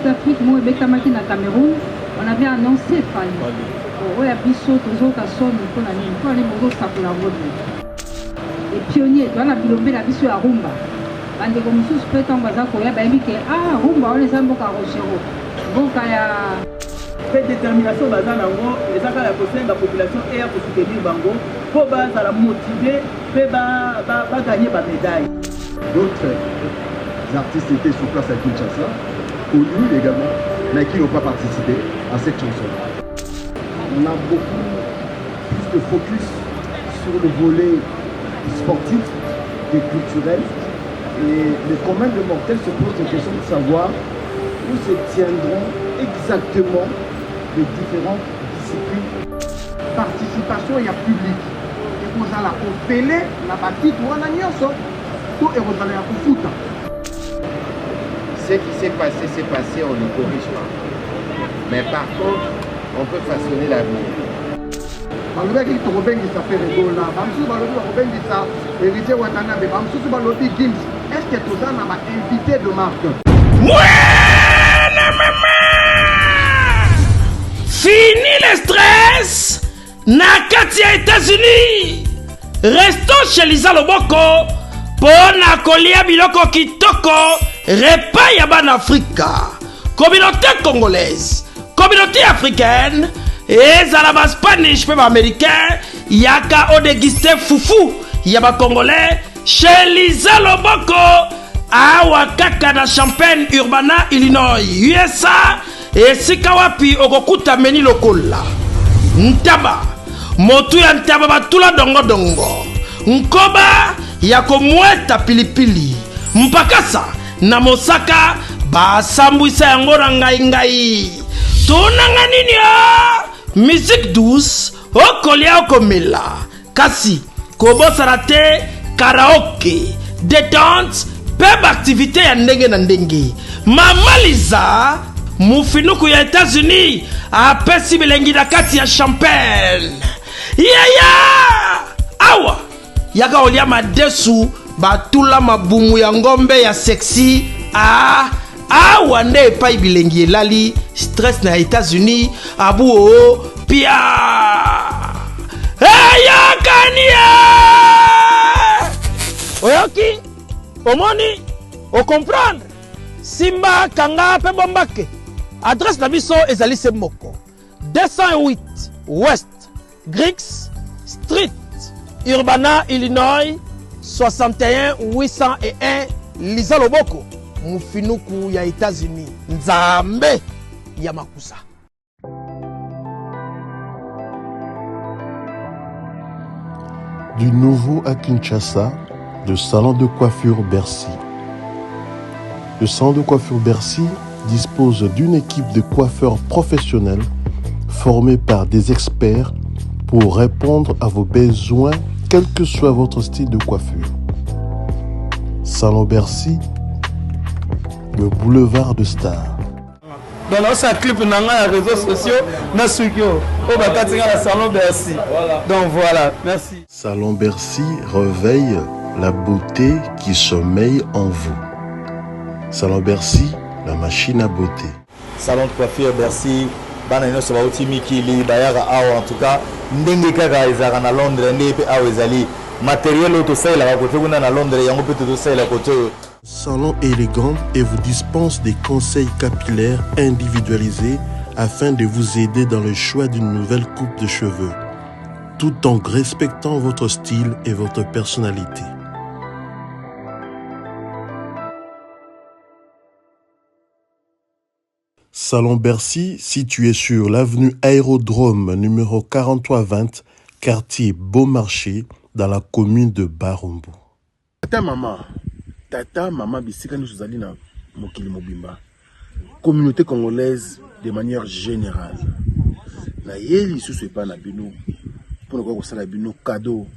Afrique, moi, Bekamaki na Cameroun, on avait annoncé Fali. Oui, à Bissot, aux autres à son, il faut aller au Sapola Road. Les pionniers, dans la Bilombe, la Bissot à Rumba. On est comme sous peut en bazar, il y a ah, Rumba, on les a beaucoup à Rochero. Donc, il y a. Cette détermination, bazar, les gens qui ont la population et pour soutenir Bango, pour la motiver, pour gagner la médaille. D'autres artistes étaient sur place à Kinshasa, connus également, mais qui n'ont pas participé à cette chanson. On a beaucoup plus de focus sur le volet sportif et culturel. Et le commun de mortels se pose la question de savoir où se tiendront exactement les différentes disciplines. Participation, il y a public. Et vous allez opérer la bâtisse pour un agneau. Tout est retourné à foot. Ce qui s'est passé, on ne corrige pas. Mais par contre, on peut façonner l'avenir. Est-ce que tout ça n'a pas invité de marque? Fini le stress Nakati à États-Unis. Restons chez Lisa Loboko pour nakolia biloko kitoko repas ya ban Afrika. Communauté congolaise, communauté africaine, et zalaba Spanish même américain, yaka o déguisté foufou, yaba congolais, chez Lisa Loboko, awa kaka na Champaign Urbana, Illinois, USA, et sikawapi okokuta meni lokola. Ntaba, motu ya ntaba batula dongo dongo, nkoba yako mweta pilipili, mpakasa na mosaka, basambwisa yango na ngai. Tunanga nini ya? Musique douce, okolia okomela. Kasi, kobosana te, karaoke, détente, peb activité ya ndenge na ndenge. Mama Lisa, mufinuku ya États-Unis, apesi bilengi na kati ya Champaign. Awa, yaka olia madesu, batula mabumu ya ngombe ya sexy. Awa nde epai bilengi elali stress na États-Unis abu o pia eyakania oyoki omoni o comprendre simba kanga pe bombake adresse na biso ezali se moko 208 West Griggs Street Urbana Illinois 61 801 Lisa Loboko mufinuku ya États-Unis nzambe ya makusa. Du nouveau à Kinshasa, le salon de coiffure Bercy. Le salon de coiffure Bercy dispose d'une équipe de coiffeurs professionnels formés par des experts pour répondre à vos besoins, quel que soit votre style de coiffure. Salon Bercy, le boulevard de Star. Dans notre clip, on a les réseaux sociaux, na sukio, au bakatinga la salon Bercy. Donc voilà, merci. Salon Bercy réveille la beauté qui sommeille en vous. Salon Bercy, la machine à beauté. Salon de coiffure Bercy, banano so bauti mikili bayara awa en tout cas ndenge kaka ezaka na Londres ndenge pe awa ezali matériel auto sala ka côté kuna na Londres yango peut to sala côté. Salon élégant et vous dispense des conseils capillaires individualisés afin de vous aider dans le choix d'une nouvelle coupe de cheveux, tout en respectant votre style et votre personnalité. Salon Bercy, situé sur l'avenue Aérodrome numéro 4320, quartier Beaumarchais, dans la commune de Barumbu. Tata, maman, bisika nous allons na mokili mobimba. Communauté congolaise de manière générale. Na yeli sous pas na bino pour nous faire la bino cadeau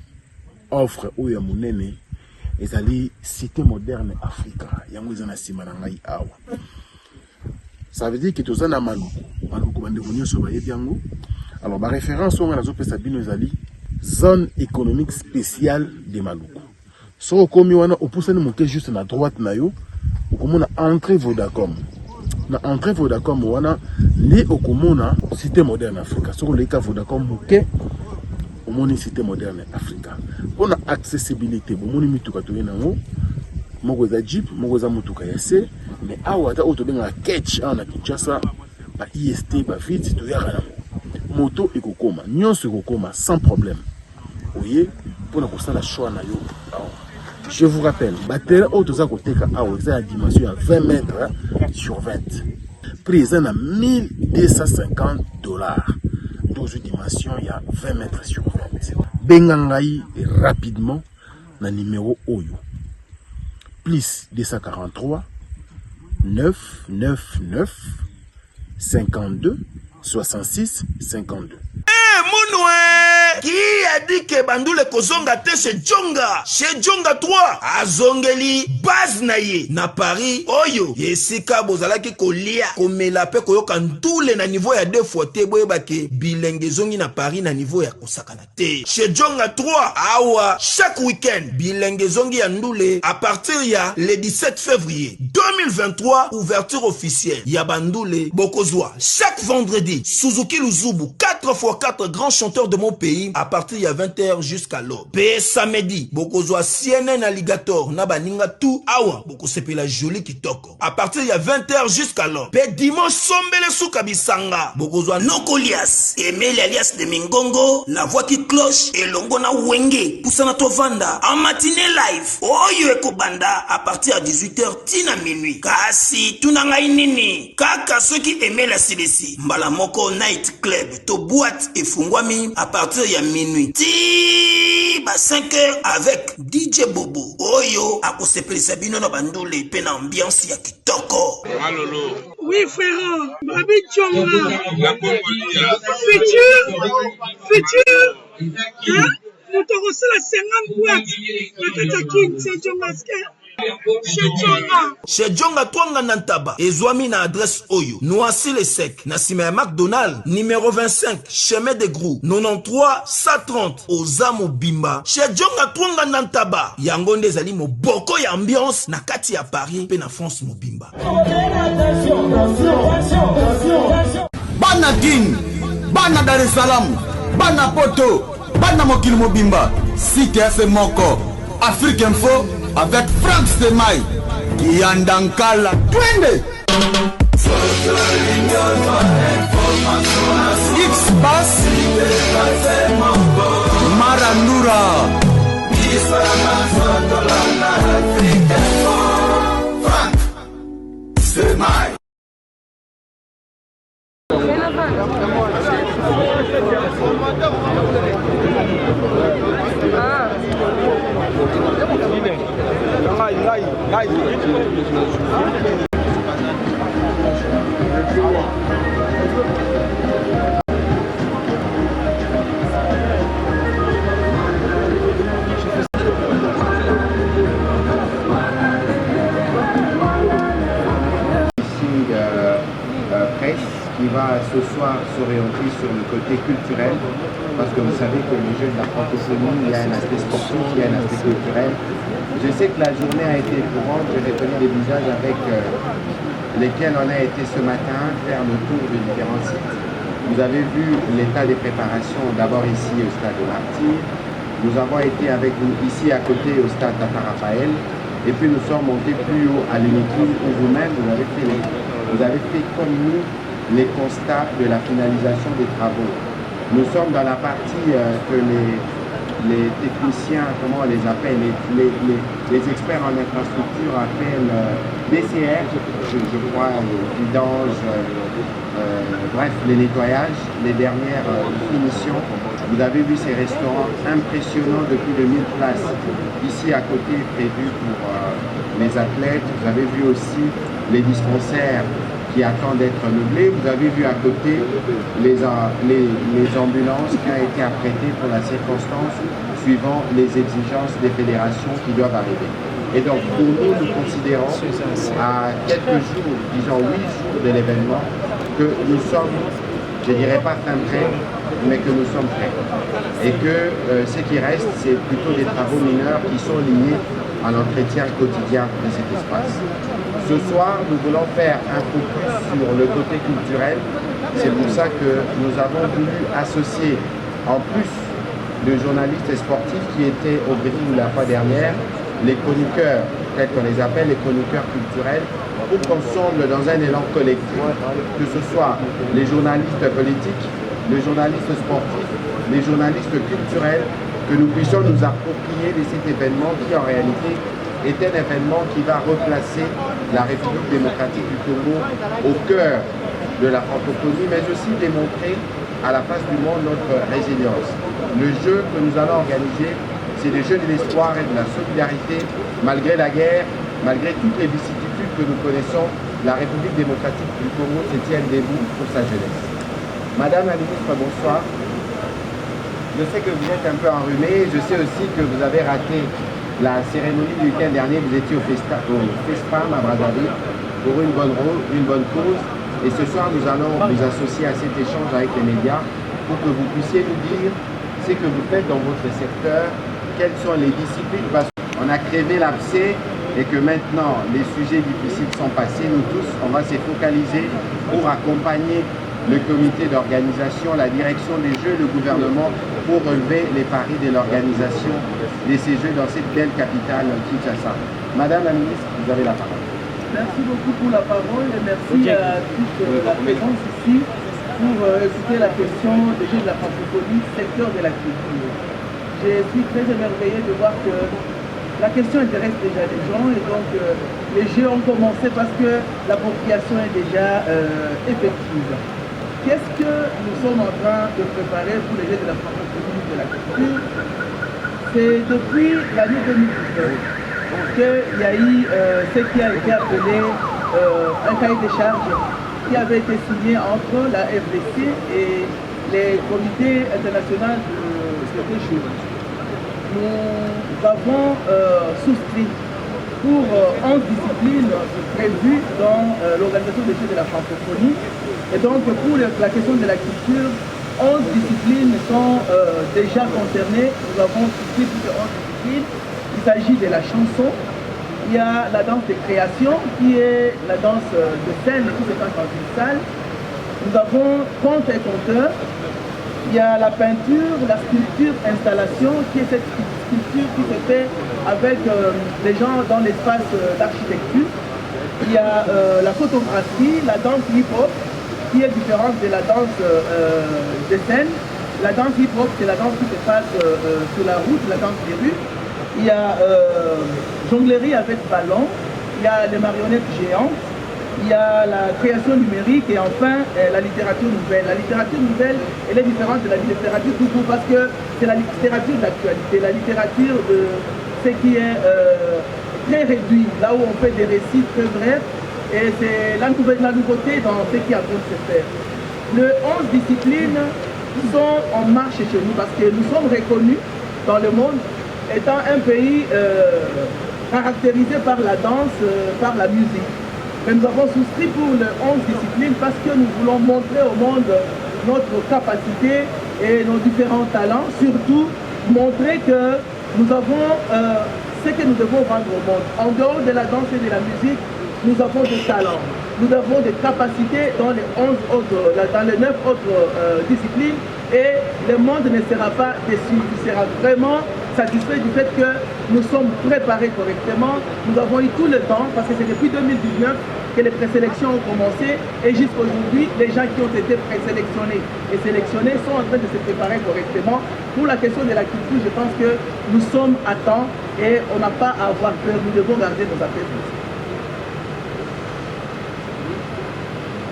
offre ou ya monene ezali cité moderne Africa. Yango ezana sima na ngai awa. Ça veut dire que tous na maluku bande venir sur ba yango. Alors ma référence on a zo pesa bino ezali zone économique spéciale de Maluku. So komi wana opusani monter juste na droite na yo, okomona entrée Vodacom. na entrée Vodacom wana li okomona cité moderne Africa soko leka Vodacom moke omoni cité moderne Africa on a accessibilité bomoni mituka to yenango moko za Jeep moko za mutuka ya C mais awa ta auto benga catch na Kinshasa ba IST ba vite to yaka moto ekokoma nyonso ekokoma sans problème oye pour na kosala choix na yo. Je vous rappelle, batterie auto za koteka awa za dimension à 20 mètres sur 20. Prix à 1250 $. Dans une dimension il y a 20 mètres sur 20. Bengangai rapidement na numéro Oyo. Plus 243 999 52 66 52. Mounoué qui a dit que Bandoule kozonga te chez Djonga 3 azongeli base na ye na Paris oyo yesika bozalaki kolia komela pe koyoka ntule na niveau ya 2 fois te boyebake bilenge zongi na Paris na niveau ya kosakana te chez Djonga 3 awa chaque week-end bilenge zongi ya ndule à partir ya le 17 février 2023 ouverture officielle ya Bandoule bokozwa chaque vendredi Suzuki Luzubu 4x4 grands chanteurs de mon pays à partir il y a 20h jusqu'à l'aube. Pe samedi, bokozwa CNN Alligator na baninga tout awa bokosepe la jolie kitoko. À partir il y a 20h jusqu'à l'aube. Pe dimanche sombele suka bisanga. Bokozwa Nokolias, Emile alias de Mingongo, la voix qui cloche et longo na wenge. Poussana tovanda en matinée live. Oyo ekobanda à partir à 18h tina minuit. Kasi tunanga inini. Kaka ceux qui aimaient la CDC. Mbala moko night club to boîte et fungwami à partir ya minuit. Ti ba 5h avec DJ Bobo. Oyo akosepelisa bino na Bandoule pe na ambiance ya kitoko. Malolo. Oui frère, Babi Djonga. La Congolia. Futur. Hein? Nous te recevons la 50 boîtes. La Katakin, c'est Djonga. Chez Djonga Twanga Nantaba, Ezwami na adresse Oyo, Noisy le Sec, Nassime McDonald, numéro 25, chemin de Grou, 93 130, Ozamo Bimba. Chez Djonga Twanga Nantaba, Yangonde Zali mo boko ya ambiance, na kati ya Paris, pe na France mo Bimba. Bana King, Bana Dar es Salaam, Bana Poto, Bana Mokil Mobimba, CTF Moko, Afrique Info, avec Frank Stemai, Yandankala, Twende, X-Bass, Marandura, Frank Stemai. Qui va ce soir s'orienter sur le côté culturel, parce que vous savez que les Jeux de la francophonie, il y a un aspect sportif, il y a un aspect culturel. Je sais que la journée a été éprouvante, je reconnais des visages avec lesquels on a été ce matin faire le tour de différents sites. Vous avez vu l'état des préparations d'abord ici au stade de Martyrs. Nous avons été avec vous ici à côté au stade Tata Raphaël, et puis nous sommes montés plus haut à l'unité où vous-même vous avez fait comme nous les constats de la finalisation des travaux. Nous sommes dans la partie que les techniciens, comment on les appelle, les experts en infrastructure appellent BCR, je crois, vidange, bref, les nettoyages, les dernières finitions. Vous avez vu ces restaurants impressionnants de plus de 1000 places. Ici à côté, prévu pour les athlètes. Vous avez vu aussi les dispensaires qui attendent d'être meublés. Vous avez vu à côté les ambulances qui ont été apprêtées pour la circonstance suivant les exigences des fédérations qui doivent arriver. Et donc pour nous, nous considérons à quelques jours, disons 8 jours de l'événement, que nous sommes, je ne dirais pas fin prêts, mais que nous sommes prêts. Et que ce qui reste, c'est plutôt des travaux mineurs qui sont liés à l'entretien quotidien de cet espace. Ce soir, nous voulons faire un focus sur le côté culturel. C'est pour ça que nous avons voulu associer, en plus de journalistes sportifs qui étaient au Brésil la fois dernière, les chroniqueurs, tels qu'on les appelle, les chroniqueurs culturels, pour qu'ensemble, dans un élan collectif, que ce soit les journalistes politiques, les journalistes sportifs, les journalistes culturels, que nous puissions nous approprier de cet événement qui en réalité est un événement qui va replacer la République démocratique du Congo au cœur de la francophonie, mais aussi démontrer à la face du monde notre résilience. Le jeu que nous allons organiser, c'est des jeux de l'espoir et de la solidarité. Malgré la guerre, malgré toutes les vicissitudes que nous connaissons, la République démocratique du Congo se tient debout pour sa jeunesse. Madame la ministre, bonsoir. Je sais que vous êtes un peu enrhumée, je sais aussi que vous avez raté la cérémonie du week-end dernier, vous étiez au FESPAM à Brazzaville pour une bonne cause. Et ce soir, nous allons vous associer à cet échange avec les médias pour que vous puissiez nous dire ce que vous faites dans votre secteur, quelles sont les disciplines, parce qu'on a crevé l'abcès et que maintenant les sujets difficiles sont passés. Nous tous, on va se focaliser pour accompagner le comité d'organisation, la direction des Jeux, le gouvernement, pour relever les paris de l'organisation de ces Jeux dans cette belle capitale Kinshasa. Madame la ministre, vous avez la parole. Merci beaucoup pour la parole et merci à toute la présence ici pour écouter la question des Jeux de la francophonie, secteur de la culture. Je suis très émerveillé de voir que la question intéresse déjà les gens et donc les Jeux ont commencé parce que l'appropriation est déjà effective. Qu'est-ce que nous sommes en train de préparer pour les Jeux de la francophonie de la culture? C'est depuis l'année 2019 qu'il y a eu ce qui a été appelé un cahier des charges qui avait été signé entre la FDC et les comités internationaux de ces Jeux. Nous avons souscrit pour 11 disciplines prévues dans l'organisation des Jeux de la francophonie. Et donc pour la question de la culture, 11 disciplines sont déjà concernées. Nous avons souscrit plus de 11 disciplines. Il s'agit de la chanson, il y a la danse de création qui est la danse de scène qui se passe dans une salle. Nous avons conte et conteur. Il y a la peinture, la sculpture, installation, qui est cette sculpture qui se fait avec des gens dans l'espace d'architecture. Il y a la photographie, la danse hip-hop, qui est différente de la danse de scène. La danse hip-hop, c'est la danse qui se passe sur la route, la danse des rues. Il y a jonglerie avec ballon, il y a les marionnettes géantes, il y a la création numérique et enfin la littérature nouvelle. La littérature nouvelle, elle est différente de la littérature tout court parce que c'est la littérature d'actualité, la littérature de ce qui est très réduit, là où on fait des récits très brefs et c'est la nouveauté dans ce qui a beau se faire. Les 11 disciplines sont en marche chez nous parce que nous sommes reconnus dans le monde étant un pays caractérisé par la danse, par la musique. Mais nous avons souscrit pour les 11 disciplines parce que nous voulons montrer au monde notre capacité et nos différents talents, surtout montrer que nous avons ce que nous devons rendre au monde. En dehors de la danse et de la musique, nous avons des talents, nous avons des capacités dans les 11 autres, dans les 9 autres disciplines et le monde ne sera pas déçu, il sera vraiment satisfait du fait que nous sommes préparés correctement. Nous avons eu tout le temps, parce que c'est depuis 2019 que les présélections ont commencé et jusqu'à aujourd'hui, les gens qui ont été présélectionnés et sélectionnés sont en train de se préparer correctement. Pour la question de la culture, je pense que nous sommes à temps et on n'a pas à avoir peur, nous devons garder nos affaires.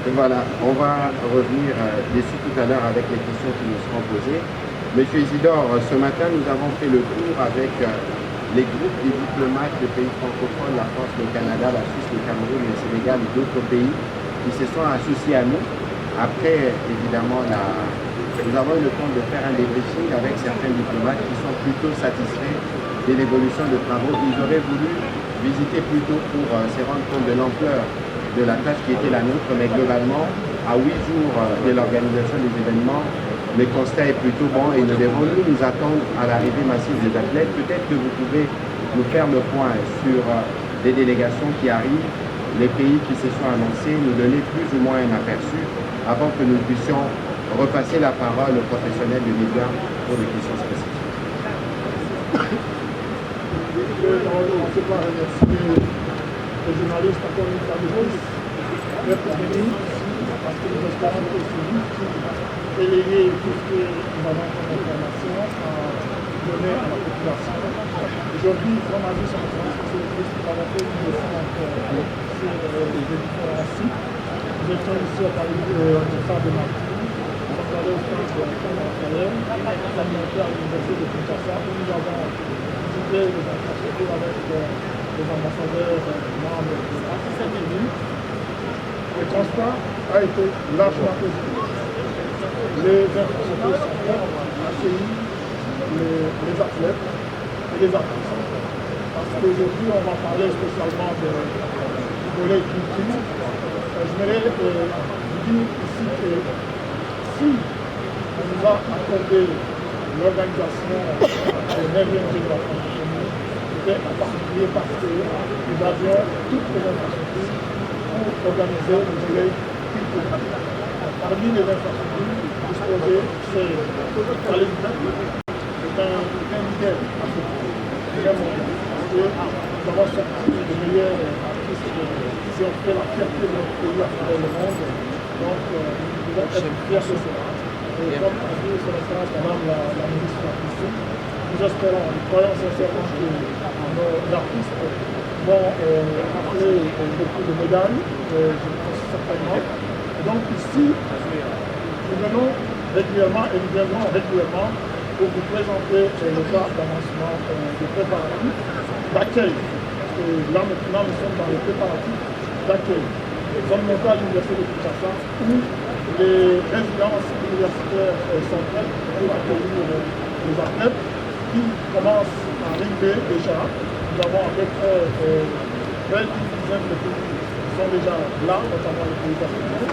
Et voilà, on va revenir dessus tout à l'heure avec les questions qui nous seront posées. Monsieur Isidore, ce matin, nous avons fait le tour avec les groupes des diplomates de pays francophones, la France, le Canada, la Suisse, le Cameroun, le Sénégal et d'autres pays qui se sont associés à nous. Après, évidemment, nous avons eu le temps de faire un débriefing avec certains diplomates qui sont plutôt satisfaits de l'évolution de travaux. Ils auraient voulu visiter plutôt pour se rendre compte de l'ampleur de la tâche qui était la nôtre, mais globalement, à 8 jours de l'organisation des événements, le constat est plutôt bon et nous devons nous attendre à l'arrivée massive des athlètes. Peut-être que vous pouvez nous faire le point sur les délégations qui arrivent, les pays qui se sont annoncés, nous donner plus ou moins un aperçu avant que nous puissions repasser la parole aux professionnels du média pour des questions spécifiques. Je vais commencer par remercier les journalistes encore une fois de plus d'être venus parce que nous espérons que c'est vous qui relayez tout ce que nous avons comme information à donner à la population. Aujourd'hui, comme a dit son excellence, monsieur le ministre, nous avons fait une descente sur les différents sites. Nous étions ici au palais du Stade de Martyr, nous sommes allés au stade de l'école matérielle, nous sommes montés à l'université de Kinshasa où nous avons visité les infrastructures avec les ambassadeurs membres de l'ACCI. Le constat a été largement positif. Les infrastructures sont prêtes à accueillir les athlètes et les artistes. Parce qu'aujourd'hui, on va parler spécialement du volet culture. J'aimerais vous dire ici que si on nous a accordé l'organisation de 9e de la francophonie, c'était en particulier parce que nous avions toutes les infrastructures pour organiser le volet culturel. Parmi les infrastructures disposées, c'est Palais du Peuple, c'est un leader africain, et nous avons sorti les meilleurs artistes qui ont fait la fierté de notre pays à travers le monde. Donc, nous devons être fiers de cela. Et comme a dit son excellence madame la ministre de la Culture, nous espérons, nous croyons sincèrement que nos artistes vont appeler beaucoup de médailles, je pense certainement. Et donc ici, nous venons régulièrement et nous viendrons régulièrement pour vous présenter l'état d'avancement des préparatifs d'accueil. Là maintenant, nous sommes dans les préparatifs d'accueil. Nous sommes montés à l'université de Kinshasa où les résidences universitaires sont prêtes pour accueillir les athlètes qui commencent à arriver déjà. Nous avons à peu près 20 dizaines de pays qui sont déjà là, notamment les pays africains.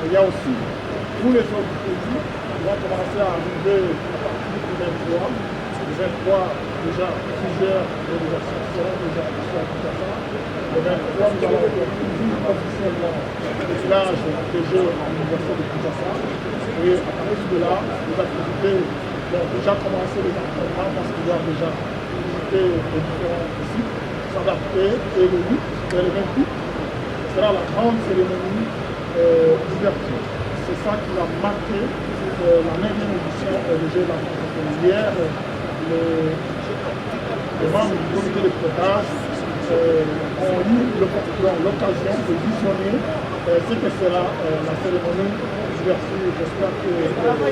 Il y a aussi tous les autres pays qui vont commencer à arriver à partir du 23. Le 23, déjà, plusieurs délégations seront déjà ici à Kinshasa. Le 23, nous allons ouvrir officiellement le village des Jeux à l'université de Kinshasa. Et à partir de là, les activités vont déjà commencer les entraînements parce qu'ils doivent déjà visiter les différents sites, s'adapter. Et le 8 et le 28, ce sera la grande cérémonie d'ouverture. C'est ça qui va marquer la 9e édition des Jeux de la francophonie. Hier, les membres du comité de pilotage ont eu l'occasion de visionner ce que sera la cérémonie d'ouverture. J'espère que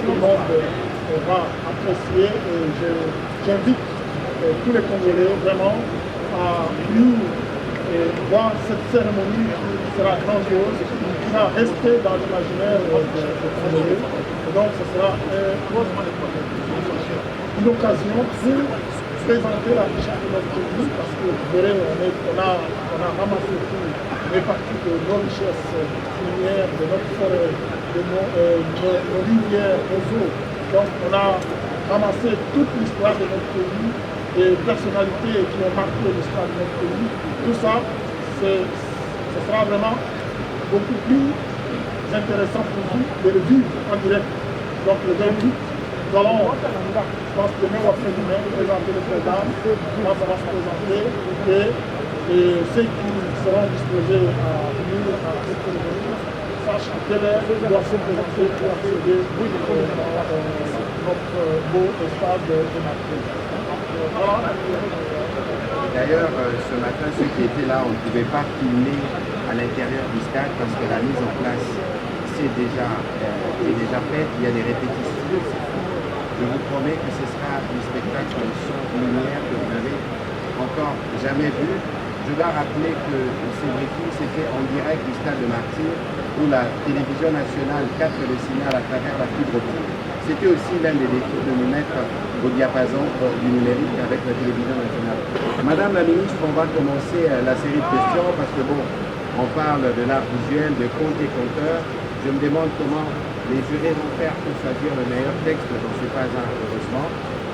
tout le monde va apprécier et j'invite tous les Congolais vraiment à venir voir cette cérémonie qui sera grandiose, qui va rester dans l'imaginaire des Congolais. Et donc ce sera une occasion pour présenter la richesse de notre pays parce que vous verrez, on a ramassé tout, réparti de nos richesses minières, de notre forêt, de nos rivières, nos eaux. Donc on a ramassé toute l'histoire de notre pays, des personnalités qui ont marqué l'histoire de notre pays. Tout ça, ce sera vraiment beaucoup plus intéressant pour vous de le vivre en direct. Donc le 28, nous allons, je pense, demain ou après-demain, présenter le programme, comment ça va se présenter, et ceux qui seront disposés à venir à cette cérémonie sachent à quelle heure ils doivent se présenter pour accéder dans notre beau stade de Marseille. Voilà. D'ailleurs, ce matin, ceux qui étaient là, on ne pouvait pas filmer à l'intérieur du stade parce que la mise en place est déjà faite, il y a des répétitions. Je vous promets que ce sera un spectacle son lumière que vous n'avez encore jamais vu. Je dois rappeler que ces briefings c'était en direct du stade de Martyr où la télévision nationale capte le signal à travers la fibre optique. C'était aussi l'un des défis de nous mettre au diapason du numérique avec la télévision nationale. Madame la ministre, on va commencer la série de questions parce que bon, on parle de l'art visuel, de contes et conteurs. Je me demande comment les jurés vont faire pour choisir le meilleur texte, j'en suis pas un, heureusement.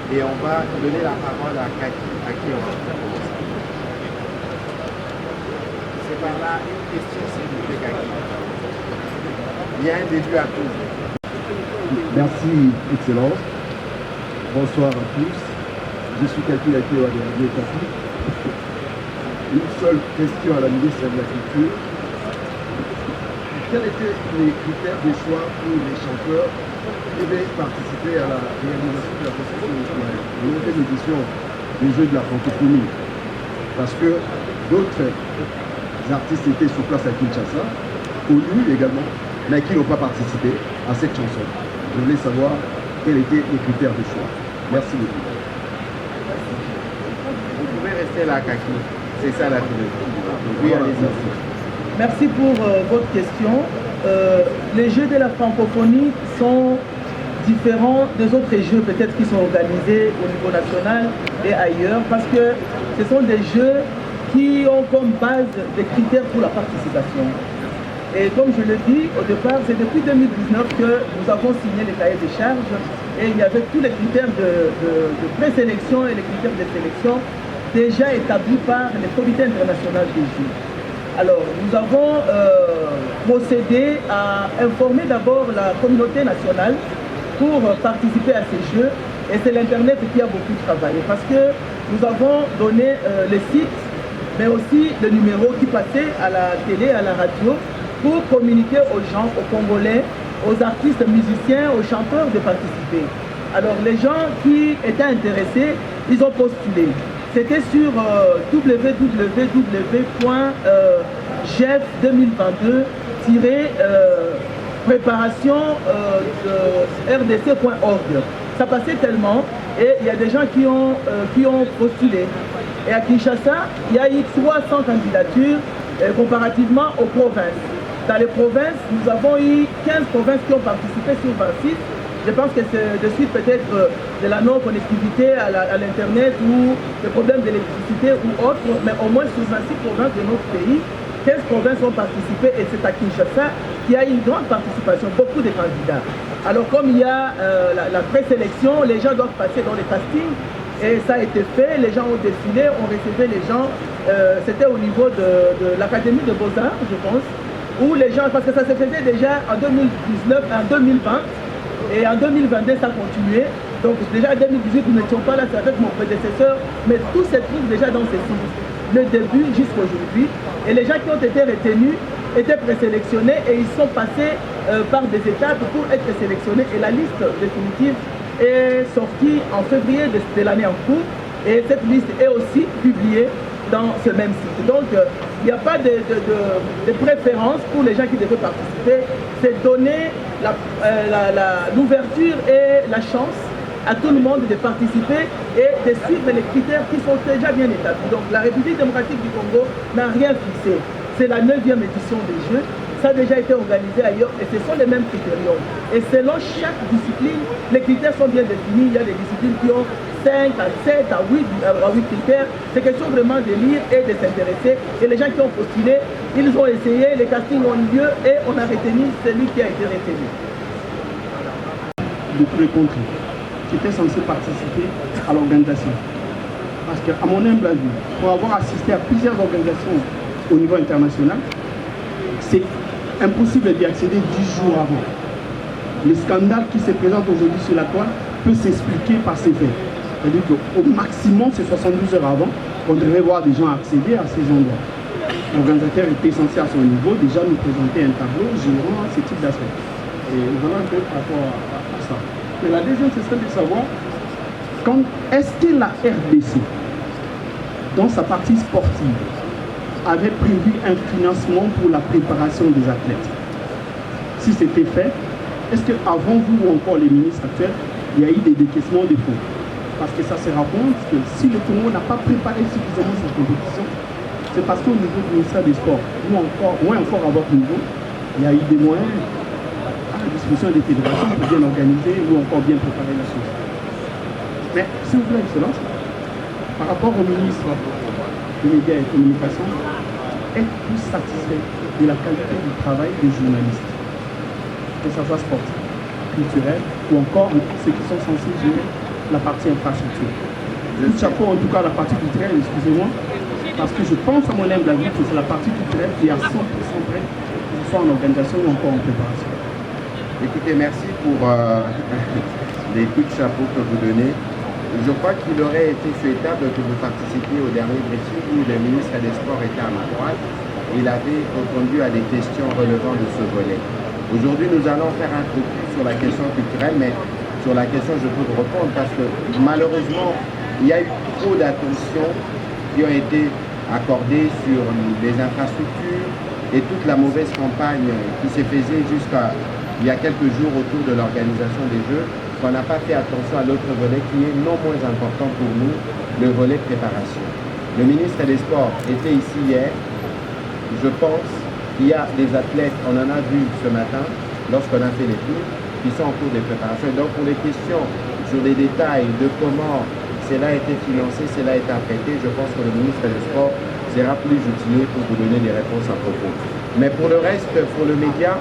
Et on va donner la parole à qui on va faire commencer. commencer par là. Une question, s'il vous plaît, Kaki. Il y a un début à tout. Merci, Excellence. Bonsoir à tous. Je suis Kaki Lakeo Adéradé Kaki. Une seule question à la ministre de la Culture. Quels étaient les critères de choix pour les chanteurs qui devaient participer à la réalisation de la construction nationale, la nouvelle édition des Jeux de la francophonie? Parce que d'autres artistes étaient sur place à Kinshasa, connus également, mais qui n'ont pas participé à cette chanson. Je voulais savoir quels étaient les critères de choix. Merci beaucoup. Vous pouvez rester là, Kaki. C'est ça la philosophie. Oui, allez-y. Merci pour votre question. Les Jeux de la francophonie sont différents des autres jeux peut-être qui sont organisés au niveau national et ailleurs parce que ce sont des jeux qui ont comme base des critères pour la participation. Et comme je le dis au départ, c'est depuis 2019 que nous avons signé les cahiers des charges et il y avait tous les critères de présélection et les critères de sélection déjà établis par le Comité international des Jeux. Alors, nous avons procédé à informer d'abord la communauté nationale pour participer à ces Jeux et c'est l'Internet qui a beaucoup travaillé parce que nous avons donné les sites mais aussi le numéro qui passait à la télé, à la radio pour communiquer aux gens, aux Congolais, aux artistes musiciens, aux chanteurs de participer. Alors les gens qui étaient intéressés, ils ont postulé. C'était sur www.jef2022-préparation-rdc.org. Ça passait tellement et il y a des gens qui ont postulé. Et à Kinshasa, il y a eu 300 candidatures comparativement aux provinces. Dans les provinces, nous avons eu 15 provinces qui ont participé sur 26. Je pense que c'est de suite peut-être de la non-connectivité à l'Internet ou des problèmes d'électricité ou autre, mais au moins sur 26 provinces de notre pays, 15 provinces ont participé et c'est à Kinshasa qu'il y a une grande participation, beaucoup de candidats. Alors comme il y a la présélection, les gens doivent passer dans les castings et ça a été fait, les gens ont défilé, on recevait les gens, c'était au niveau de l'Académie de Beaux-Arts, je pense, où les gens, parce que ça se faisait déjà en 2019, en 2020, et en 2022 ça continuait. Donc déjà en 2018 nous n'étions pas là, c'est avec mon prédécesseur, mais tout se trouve déjà dans ces sites, le début jusqu'à aujourd'hui. Et les gens qui ont été retenus étaient présélectionnés et ils sont passés par des étapes pour être sélectionnés. Et la liste définitive est sortie en février de l'année en cours. Et cette liste est aussi publiée dans ce même site. Donc il n'y a pas de préférence pour les gens qui devaient participer. C'est donner l'ouverture et la chance à tout le monde de participer et de suivre les critères qui sont déjà bien établis. Donc la République démocratique du Congo n'a rien fixé. C'est la 9e édition des Jeux. Ça a déjà été organisé ailleurs et ce sont les mêmes critères. Et selon chaque discipline, les critères sont bien définis. Il y a des disciplines qui ont 5 à 7 à 8 critères. C'est question vraiment de lire et de s'intéresser. Et les gens qui ont postulé, ils ont essayé, les castings ont eu lieu et on a retenu celui qui a été retenu. De tous les contrées qui étaient censés participer à l'organisation. Parce qu'à mon humble avis, pour avoir assisté à plusieurs organisations au niveau international, c'est impossible d'y accéder 10 jours avant. Le scandale qui se présente aujourd'hui sur la toile peut s'expliquer par ces faits. C'est-à-dire qu'au maximum, c'est 72 heures avant qu'on devrait voir des gens accéder à ces endroits. L'organisateur était censé à son niveau déjà nous présenter un tableau gérant ce type d'aspect. Et voilà un peu par rapport à ça. Mais la deuxième, ce serait de savoir est-ce que la RDC, dans sa partie sportive, avait prévu un financement pour la préparation des athlètes? Si c'était fait, est-ce qu'avant vous ou encore les ministres actuels, il y a eu des décaissements de fonds? Parce que ça se rend compte que si le Congo n'a pas préparé suffisamment cette compétition, c'est parce qu'au niveau du ministère des Sports, moins encore à votre niveau, il y a eu des moyens à la disposition des fédérations pour bien organiser ou encore bien préparer la chose. Mais s'il vous plaît, Excellence, par rapport au ministre des Médias et Communications, êtes-vous satisfait de la qualité du travail des journalistes, que ce soit sportif, culturel ou encore ceux qui sont censés gérer la partie infrastructure? Tout chapeau, en tout cas la partie culturelle, excusez-moi, Parce que je pense, à mon humble avis, que c'est la partie culturelle qui est à 100% prête, que ce soit en organisation ou encore en préparation. Écoutez, merci pour les coups de chapeau que vous donnez. Je crois qu'il aurait été souhaitable que vous participiez au dernier briefing où le ministre des Sports était à ma droite. Il avait répondu à des questions relevant de ce volet. Aujourd'hui, nous allons faire un focus sur la question culturelle, mais sur la question, je peux vous répondre parce que malheureusement, il y a eu trop d'attention qui ont été accordées sur les infrastructures et toute la mauvaise campagne qui s'est faisée jusqu'à il y a quelques jours autour de l'organisation des Jeux. On n'a pas fait attention à l'autre volet qui est non moins important pour nous, le volet préparation. Le ministre des Sports était ici hier. Je pense qu'il y a des athlètes, on en a vu ce matin, lorsqu'on a fait les tours, qui sont en cours de préparation. Et donc pour les questions sur les détails de comment cela a été financé, cela a été apprêté, je pense que le ministre des Sports sera plus outillé pour vous donner des réponses à propos. Mais pour le reste, pour le média,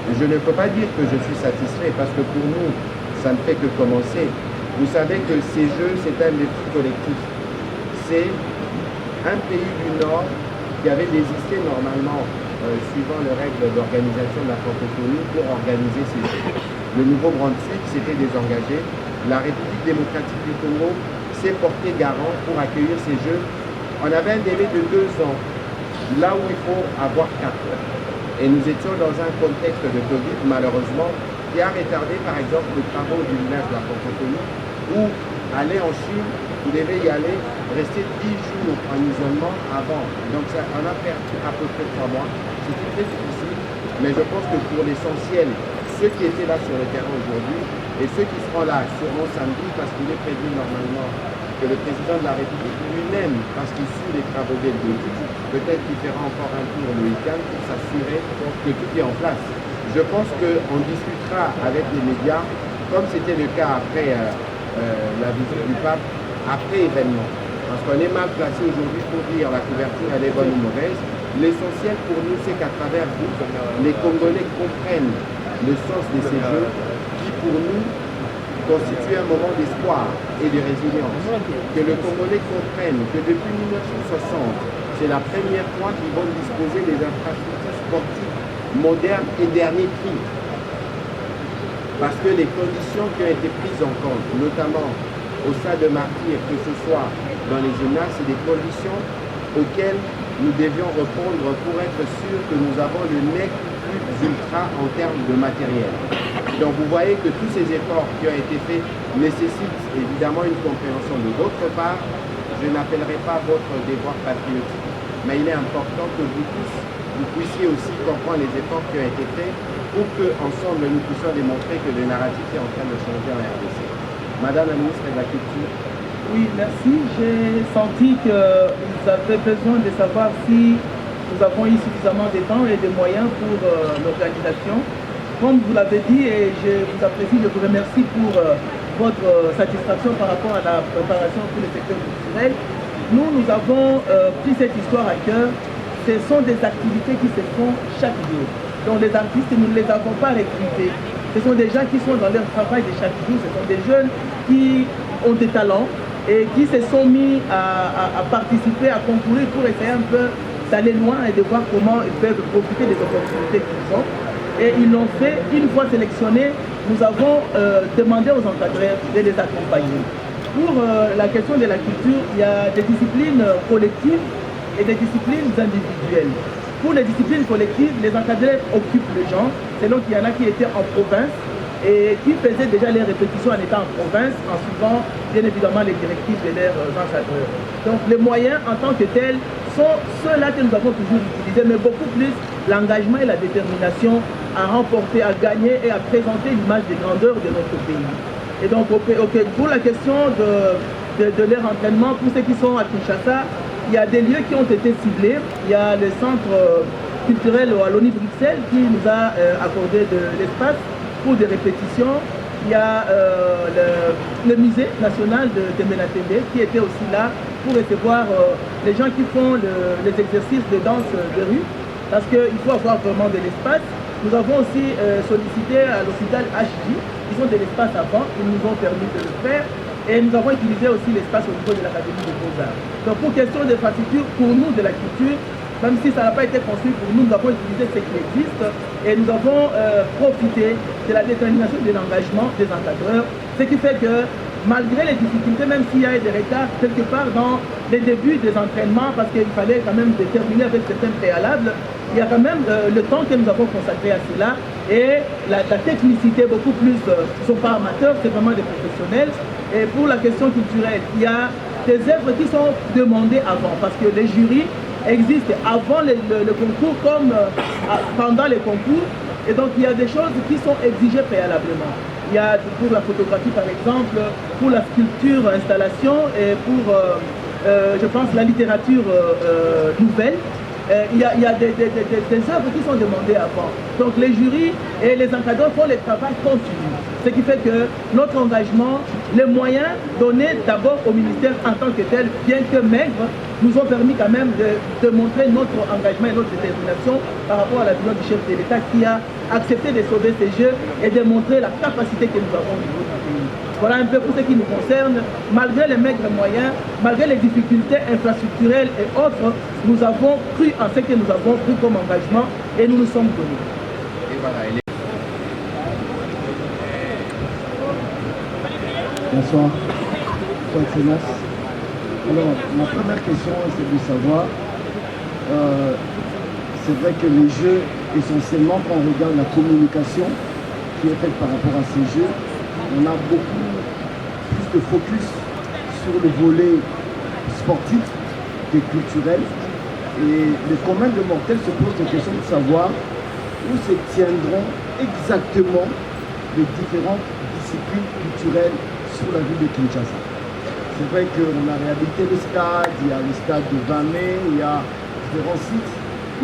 je ne peux pas dire que je suis satisfait parce que pour nous, ça ne fait que commencer. Vous savez que ces Jeux, c'est un défi collectif. C'est un pays du Nord qui avait désisté normalement, suivant les règles d'organisation de la francophonie, pour organiser ces Jeux. Le Nouveau-Brunswick s'était désengagé. La République démocratique du Congo s'est portée garant pour accueillir ces Jeux. On avait un délai de 2 ans, là où il faut avoir 4 ans. Et nous étions dans un contexte de Covid, malheureusement, qui a retardé par exemple les travaux du village de la francophonie, où aller en Chine, vous devez y aller, rester 10 jours en isolement avant. Donc ça, on a perdu à peu près 3 mois. C'était très difficile, mais je pense que pour l'essentiel, ceux qui étaient là sur le terrain aujourd'hui et ceux qui seront là sûrement samedi, parce qu'il est prévu normalement que le président de la République lui-même, parce qu'il suit les travaux dès le début, peut-être qu'il fera encore un tour le week-end pour s'assurer que tout est en place. Je pense qu'on discutera avec les médias, comme c'était le cas après la visite du pape, après événement. Parce qu'on est mal placé aujourd'hui pour dire la couverture, elle est bonne ou mauvaise. L'essentiel pour nous, c'est qu'à travers vous, les Congolais comprennent le sens de ces Jeux qui, pour nous, constituent un moment d'espoir et de résilience. Que le Congolais comprenne que depuis 1960, c'est la première fois qu'ils vont disposer des infrastructures sportives modernes et dernier cri. Parce que les conditions qui ont été prises en compte, notamment au stade de Martyr, que ce soit dans les gymnases, c'est des conditions auxquelles nous devions répondre pour être sûrs que nous avons le nec plus ultra en termes de matériel. Donc vous voyez que tous ces efforts qui ont été faits nécessitent évidemment une compréhension de votre part. Je n'appellerai pas votre devoir patriotique, mais il est important que vous tous, vous puissiez aussi comprendre les efforts qui ont été faits pour qu'ensemble nous puissions démontrer que le narratif est en train de changer en RDC. Madame la ministre de la Culture. Oui, merci. J'ai senti que vous avez besoin de savoir si nous avons eu suffisamment de temps et de moyens pour l'organisation. Comme vous l'avez dit, et je vous apprécie, je vous remercie pour votre satisfaction par rapport à la préparation pour le secteur culturel. Nous avons pris cette histoire à cœur. Ce sont des activités qui se font chaque jour. Donc les artistes, nous ne les avons pas recrutés. Ce sont des gens qui sont dans leur travail de chaque jour. Ce sont des jeunes qui ont des talents et qui se sont mis à participer, à concourir pour essayer un peu d'aller loin et de voir comment ils peuvent profiter des opportunités qu'ils ont. Et ils l'ont fait. Une fois sélectionnés, nous avons demandé aux encadreurs de les accompagner. Pour la question de la culture, il y a des disciplines collectives et des disciplines individuelles. Pour les disciplines collectives, les encadreurs occupent les gens. C'est donc qu'il y en a qui étaient en province et qui faisaient déjà les répétitions en étant en province, en suivant bien évidemment les directives de leurs encadreurs. Donc les moyens en tant que tels sont ceux-là que nous avons toujours utilisés, mais beaucoup plus l'engagement et la détermination à remporter, à gagner et à présenter l'image de grandeur de notre pays. Et donc pour la question de leur entraînement, pour ceux qui sont à Kinshasa, il y a des lieux qui ont été ciblés. Il y a le centre culturel Wallonie-Bruxelles qui nous a accordé de l'espace pour des répétitions. Il y a le musée national de Temenatembe qui était aussi là pour recevoir les gens qui font les exercices de danse de rue, parce qu'il faut avoir vraiment de l'espace. Nous avons aussi sollicité à l'hôpital HJ, ils ont de l'espace avant, ils nous ont permis de le faire. Et nous avons utilisé aussi l'espace au niveau de l'Académie de Beaux-Arts. Donc pour question d'infrastructure, pour nous de la culture, même si ça n'a pas été construit pour nous, nous avons utilisé ce qui existe et nous avons profité de la détermination de l'engagement des encadreurs, ce qui fait que malgré les difficultés, même s'il y a eu des retards quelque part dans les débuts des entraînements, parce qu'il fallait quand même déterminer avec certains préalables, il y a quand même le temps que nous avons consacré à cela et la technicité beaucoup plus, ce ne sont pas amateurs, c'est vraiment des professionnels. Et pour la question culturelle, il y a des œuvres qui sont demandées avant, parce que les jurys existent avant le concours comme pendant les concours, et donc il y a des choses qui sont exigées préalablement. Il y a pour la photographie par exemple, pour la sculpture, installation et pour, je pense, la littérature nouvelle. Il y a des œuvres qui sont demandées avant. Donc les jurys et les encadreurs font le travail continu. Ce qui fait que notre engagement, les moyens donnés d'abord au ministère en tant que tel, bien que maigres, nous ont permis quand même de montrer notre engagement et notre détermination par rapport à la vision du chef de l'État qui a accepté de sauver ces Jeux et de montrer la capacité que nous avons au niveau du pays. Voilà un peu pour ce qui nous concerne. Malgré les maigres moyens, malgré les difficultés infrastructurelles et autres, nous avons cru en ce que nous avons pris comme engagement et nous nous sommes donnés. Et voilà, bonsoir. Alors, ma première question, c'est de savoir, c'est vrai que les jeux, essentiellement, quand on regarde la communication qui est faite par rapport à ces jeux, on a beaucoup plus de focus sur le volet sportif que culturel. Et le commun de mortels se pose la question de savoir où se tiendront exactement les différentes disciplines culturelles sur la ville de Kinshasa. C'est vrai qu'on a réhabilité le stade, il y a le stade de 20 mai, il y a différents sites.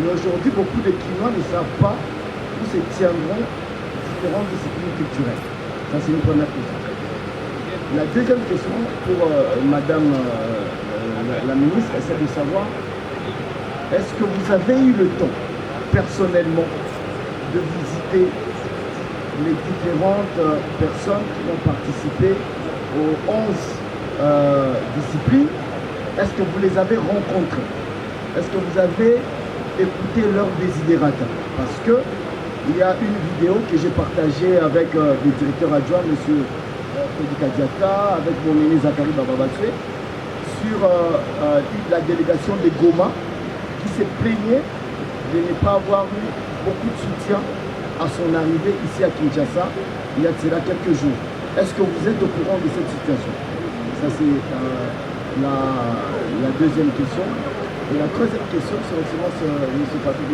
Mais aujourd'hui, beaucoup de Kinois ne savent pas où se tiendront différentes disciplines culturelles. Ça, c'est une première question. La deuxième question pour Madame la ministre, c'est de savoir, est-ce que vous avez eu le temps, personnellement, de visiter les différentes personnes qui vont participer aux 11 disciplines? Est-ce que vous les avez rencontrées? Est-ce que vous avez écouté leurs desiderata? Parce que il y a une vidéo que j'ai partagée avec le directeur adjoint, M. Kodikadiata, avec mon ministre Zakari Bababaswe, sur la délégation de Goma, qui s'est plaignée de ne pas avoir eu beaucoup de soutien à son arrivée ici à Kinshasa, il y a cela quelques jours. Est-ce que vous êtes au courant de cette situation? Ça, c'est la deuxième question. Et la troisième question, c'est vraiment M. Patrick.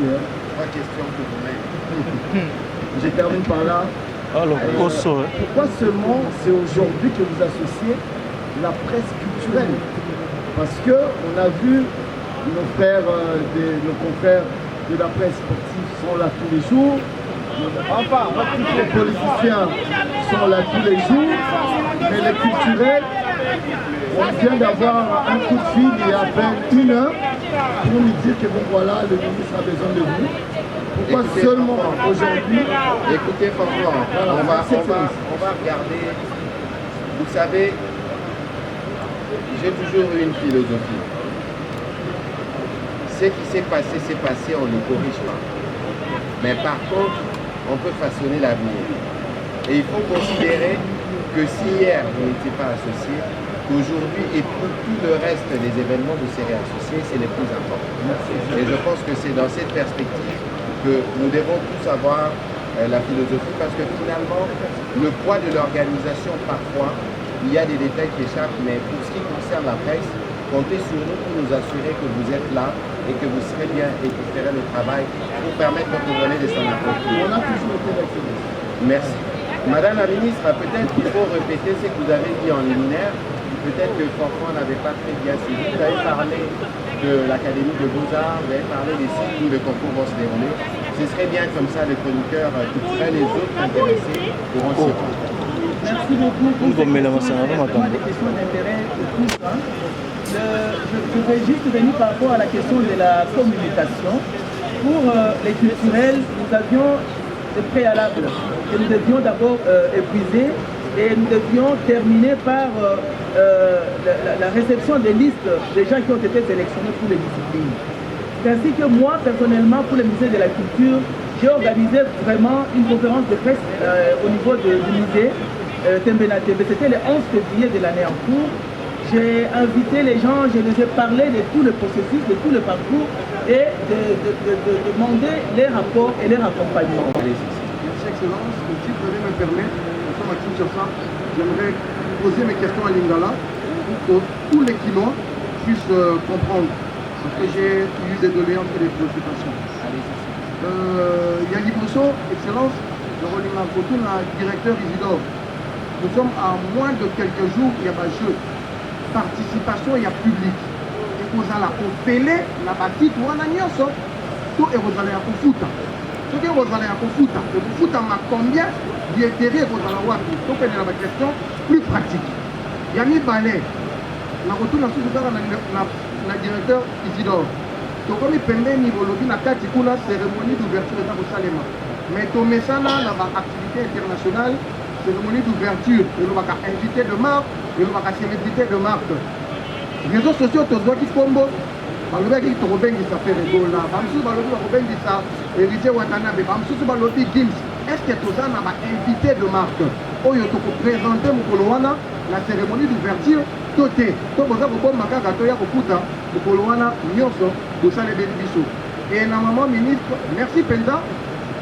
Trois questions pour vous-même. Je termine par là. Alors, pourquoi seulement c'est aujourd'hui que vous associez la presse culturelle? Parce qu'on a vu nos confrères de la presse sportive sont là tous les jours. Enfin, tous les politiciens sont là tous les jours. Mais les culturels, on vient d'avoir un coup de fil il y a à peine 1 heure pour nous dire que bon voilà, le ministre a besoin de vous. Pourquoi écoutez, seulement aujourd'hui? Écoutez, franchement, voilà, on va regarder. Vous savez, j'ai toujours eu une philosophie. Ce qui s'est passé, on ne corrige pas. Mais par contre, on peut façonner l'avenir. Et il faut considérer que si hier vous n'étiez pas associé, qu'aujourd'hui et pour tout le reste des événements vous serez associés, c'est les plus importants. Et je pense que c'est dans cette perspective que nous devons tous avoir la philosophie, parce que finalement, le poids de l'organisation, parfois, il y a des détails qui échappent, mais pour ce qui concerne la presse, comptez sur nous pour nous assurer que vous êtes là et que vous serez bien et que vous ferez le travail pour permettre au Congolais de s'en approprier. On a toujours été d'activité. Merci. Madame la ministre, peut-être qu'il faut répéter ce que vous avez dit en liminaire. Peut-être que François n'avait pas très bien suivi. Vous avez parlé de l'Académie de Beaux-Arts, vous avez parlé des sites où le concours va se dérouler. Ce serait bien comme ça, les chroniqueurs culturels et les autres intéressés pourront s'y rendre. Merci beaucoup pour des questions d'intérêt pour tous. Je vais juste venir par rapport à la question de la communication. Pour les culturels, nous avions des préalables que nous devions d'abord épuiser et nous devions terminer par la réception des listes des gens qui ont été sélectionnés pour les disciplines. Ainsi que moi, personnellement, pour le musée de la culture, j'ai organisé vraiment une conférence de presse au niveau du musée Tembenatembe. C'était le 11 février de l'année en cours. J'ai invité les gens, je les ai parlé de tout le processus, de tout le parcours et de demander les rapports et leur accompagnement. Merci Excellence, si vous allez me permettre, nous sommes à Kinshasa, j'aimerais poser mes questions à Lingala pour que tous les Kinois puissent comprendre, parce que j'ai eu des doléances et des préoccupations. Yanni Bosso, Excellence, le Rolinga Kotuna, directeur Isidore. Nous sommes à moins de quelques jours, il y a un jeu. Participation, il y a public. Et vous allez opérer la bâtisse ou en agnosso. Tout et vous allez à Kofuta. Ce que vous allez à Kofuta, et Kofuta m'a combien d'intérêt vous allez avoir. Donc, il y a une question plus pratique. Yanni Balé, la retour dans le directeur Isidore. Donc, comme il pendait niveau lobby, la cérémonie d'ouverture de Salema. Mais tout ça là, l'activité internationale, cérémonie d'ouverture, il va invité de marque, il va célébrité de marque. Les réseaux sociaux, tu vois qui combo, balobi qui tobengi ça fait Ebola, bamsu balobi tobengi ça héritier Watanabe, bamsu balobi Gims. Est-ce que tout ça n'a pas invité de marque? Oyo to présenter mukolo wana la cérémonie d'ouverture toté. To boza ko bomba kaka to ya kokuta mukolo wana nyonso do sale biso. Et na maman ministre, merci Penza.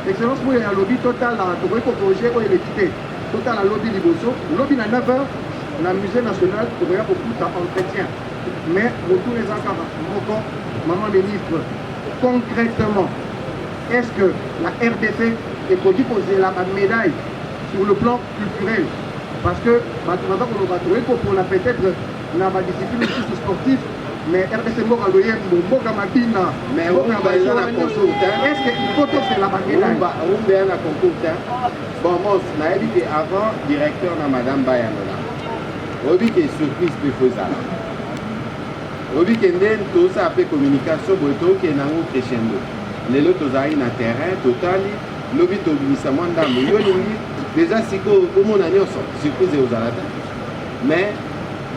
Excellence pour le lobby total là, to ko projet ko l'équité. Total à lobby liboso, lobby na 9h, na musée national to ko kokuta entretien. Mais retour les encadrants, maman ministre, concrètement, est-ce que la RDC est produit poser la médaille sur le plan culturel? Parce que pour la peut-être dans la discipline sportive, mais RDC Moraloye, Mboka Mabina, mais est-ce qu'il faut faire la médaille? On a un concours. Bon, moi, je l'ai dit avant, directeur de Madame Bayanola. On dit que surprise peut faire. Obi kenden tout ça après communication boto qui est dans crescendo les autres aïe na terrain total lobi to bisa mwanda yo lingi déjà siko comme on a nyoso surprise aux alata mais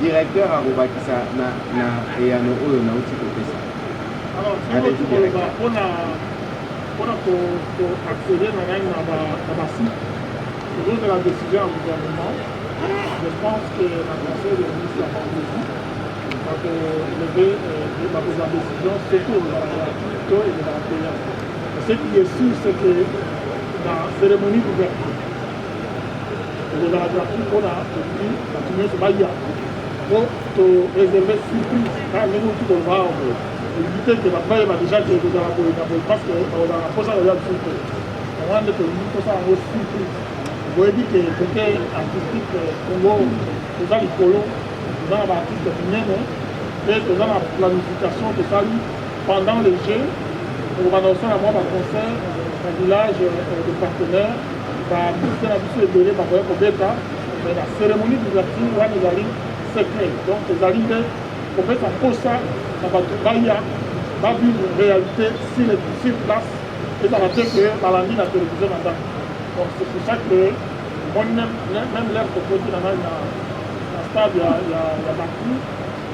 directeur a robaki ça na et à nos oyo na uti côté ça alors on a pour accéder à la site de la décision du gouvernement. Je pense que la conseil de ministre a parlé donc, la décision, c'est pour la culture et la payance. Ce qui est sûr, c'est que la cérémonie d'ouverture de la gratuité qu'on a depuis la Tunis Bahia, pour réserver surprise, quand même, tout le monde, éviter que la paix va déjà que vous avez parce qu'on a la force à la surprise. On va dire que nous ça en surprise. Vous voyez dire que côté artistique, Congo, nous avons les colons, dans l'artiste féminin et dans la planification de ça pendant les Jeux, on va lancer un concert un village de partenaires, va ministère la mission de mais la cérémonie d'ouverture va nous aller secret. Donc les arrivées, on fait un post ça va vivre une réalité sur place et ça va faire que la ligne la télévision maintenant. Donc c'est pour ça que même l'air que côté dans la stade, il y a Bakou,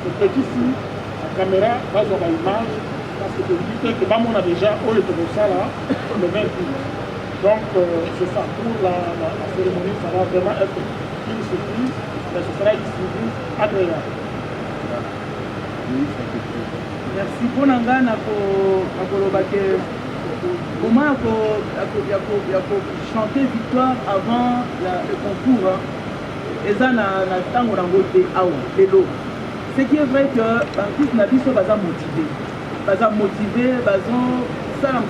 le petit fou, la caméra, va sur l'image, parce que que on a déjà, oh, il faut ça là, le même but. Donc c'est ça, pour la cérémonie, ça va vraiment être une surprise, mais ce sera une surprise agréable. Merci. Pour Nangana, comment chanter victoire avant le concours, et ça n'a pas de temps. Ce qui est vrai que l'artiste n'a pas motivé. Pas motivé, salam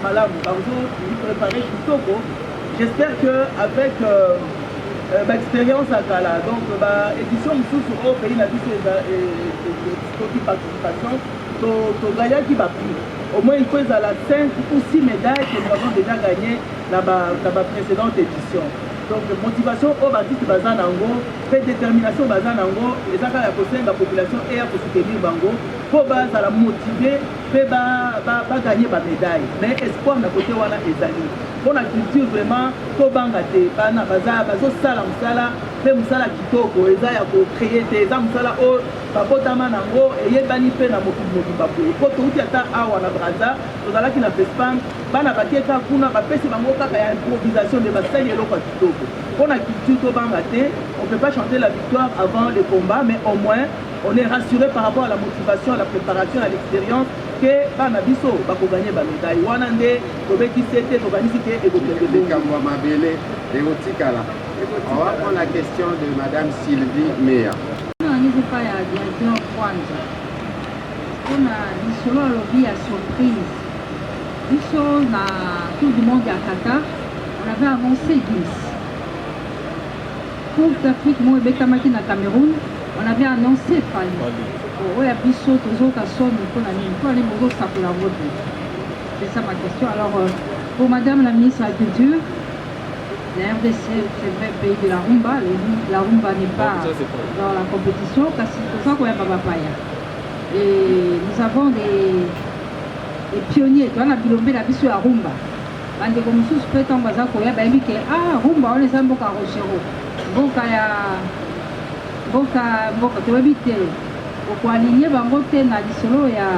malam, préparé tout. J'espère qu'avec l'expérience à Kala, donc édition sous au pays n'a pas participation, qui va pris. Au moins il faut à la 5 ou 6 médailles que nous avons déjà gagnées dans la précédente édition. Donc motivation au Baptiste Bazanango, détermination Bazanango, et ça la population et à soutenir Bango, pour la motiver, pour gagner la médaille. Mais espoir n'a côté wana ezali. Pour la culture vraiment, pour bangate, bana baza, bazo salam sala, mpe mosala kitoko eza ya kocreye te eza mosala oyo babotama nango eyebani mpe na mokili mobimba boye po touti ata awa na braza tozalaki na fespan bana bakeka kuna bapesi bango kaka ya improvisation nde basali eloko ya kitoko mpo na culture tobanga te on peut pas chanter la victoire avant le combat mais au moins on est rassuré par rapport à la motivation, à la préparation, à l'expérience que bana biso bakoganye ba médaille wana nde tobeki sete tobanisi ke ekokende mabele eotikala. On va prendre la question de Madame Sylvie Meya. Nanize pa ya directeur kwanza kuna lisolo alobi ya surprise biso na tour du monde ya Qatar on avait annoncé Gims Coupe d'Afrique mo ebetamaki na Cameroun on avait annoncé Fali. Oui, à Bissot, aux autres, à Son, pour aller au ça pour la route. C'est ça ma question. Alors, pour Madame la ministre de la Culture, la RDC, c'est le vrai pays de la rumba. La rumba n'est pas dans la compétition, parce que c'est pour ça qu'on a Babapaya. Et nous avons des pionniers. Dans la Bilombe, la Bissot, la rumba. On est comme sous peut en bazar, qu'on a dit que rumba, on les a beaucoup à Rochero. Boka tu habite au aligner bangote na lisolo ya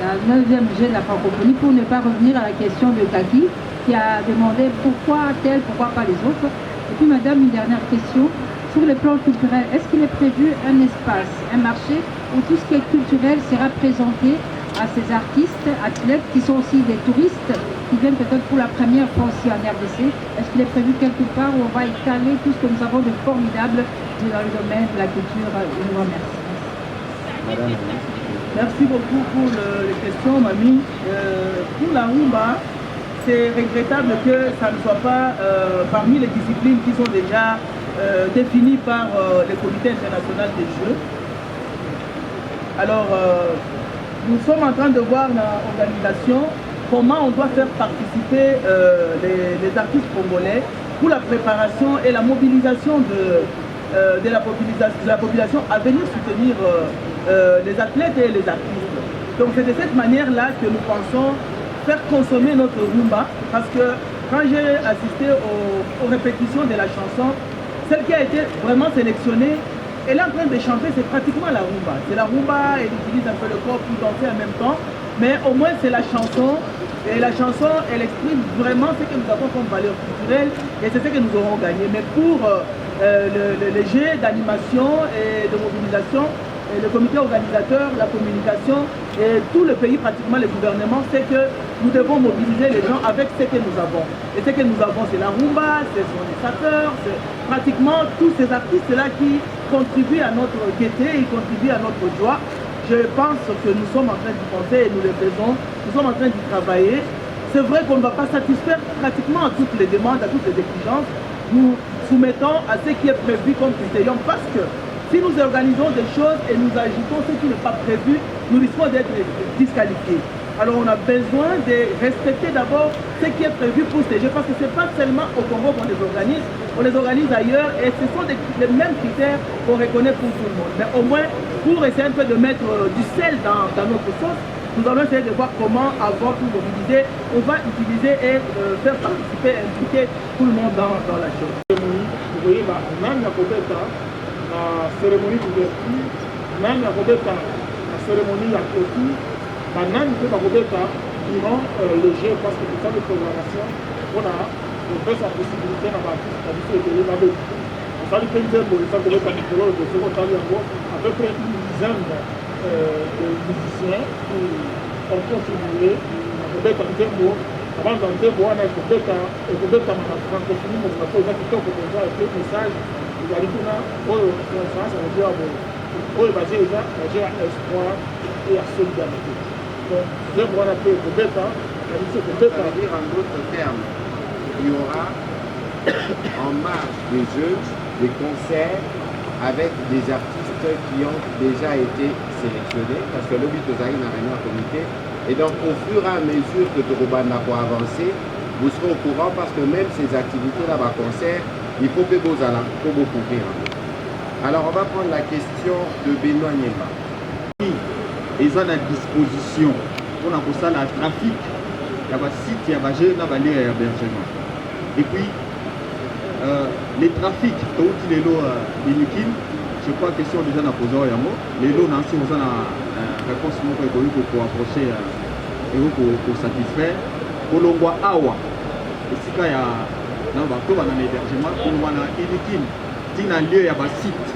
la 9e jeu de la francophonie pour ne pas revenir à la question de Kaki qui a demandé pourquoi tel, pourquoi pas les autres. Et puis madame, une dernière question. Sur le plan culturel, est-ce qu'il est prévu un espace, un marché où tout ce qui est culturel sera présenté à ces artistes, athlètes qui sont aussi des touristes qui viennent peut-être pour la première fois aussi en RDC? Est-ce qu'il est prévu quelque part où on va étaler tout ce que nous avons de formidable dans le domaine de la culture? Je vous remercie. Madame. Merci beaucoup pour les questions, Mamie. Pour la rumba, c'est regrettable que ça ne soit pas parmi les disciplines qui sont déjà définies par le Comité international des Jeux. Alors, nous sommes en train de voir dans l'organisation comment on doit faire participer les artistes congolais pour la préparation et la mobilisation de la population à venir soutenir les athlètes et les artistes. Donc c'est de cette manière-là que nous pensons faire consommer notre rumba, parce que quand j'ai assisté aux répétitions de la chanson, celle qui a été vraiment sélectionnée, elle est en train de chanter, c'est pratiquement la rumba. C'est la rumba, elle utilise un peu le corps pour danser en même temps, mais au moins c'est la chanson, et la chanson, elle exprime vraiment ce que nous avons comme valeur culturelle, et c'est ce que nous aurons gagné. Mais pour les jeux d'animation et de mobilisation, et le comité organisateur, la communication et tout le pays, pratiquement le gouvernement, c'est que nous devons mobiliser les gens avec ce que nous avons. Et ce que nous avons, c'est la rumba, ce sont les sapeurs, c'est pratiquement tous ces artistes-là qui contribuent à notre gaieté, ils contribuent à notre joie. Je pense que nous sommes en train d'y penser et nous le faisons. Nous sommes en train d'y travailler. C'est vrai qu'on ne va pas satisfaire pratiquement à toutes les demandes, à toutes les exigences. Nous soumettons à ce qui est prévu comme critérium, parce que si nous organisons des choses et nous ajoutons ce qui n'est pas prévu, nous risquons d'être disqualifiés. Alors on a besoin de respecter d'abord ce qui est prévu pour ces jeux, parce que ce n'est pas seulement au Congo qu'on les organise ailleurs, et ce sont les mêmes critères qu'on reconnaît pour tout le monde. Mais au moins, pour essayer un peu de mettre du sel dans notre sauce, nous allons essayer de voir comment, avant tout mobiliser, on va utiliser et faire participer, impliquer tout le monde dans la chose. Vous voyez, la cérémonie d'ouverture, même la cérémonie de clôture, même durant le jeu, parce que c'est ça de programmation, on a fait sa possibilité dans l'artiste, à peu près une dizaine de musiciens qui ont contribué avant d'entrer, on a la francophonie, on a posé un message. Il y a basé déjà à espoir et à solidarité. Donc, je vois un peu de bêta, ça veut dire en d'autres termes, il y aura en marge des jeux, des concerts avec des artistes qui ont déjà été sélectionnés, parce que le but de Zaïne a réuni un comité. Et donc, au fur et à mesure que Torobanda va avancer, vous serez au courant, parce que même ces activités-là, concert, il faut que vous allez pour vous couvrir. Alors, on va prendre la question de Benoît Nyema. Ils ont à disposition pour ça la trafic, il y a un site, il y a un hébergement. Et puis, les trafics, les lots inutiles, je crois que question déjà n'a posé les lots n'a aussi une réponse pour approcher et pour satisfaire. Pour l'ongwa awa, et si il y a un hébergement, pour l'ongwa inutile, il y a un lieu, il y a un site.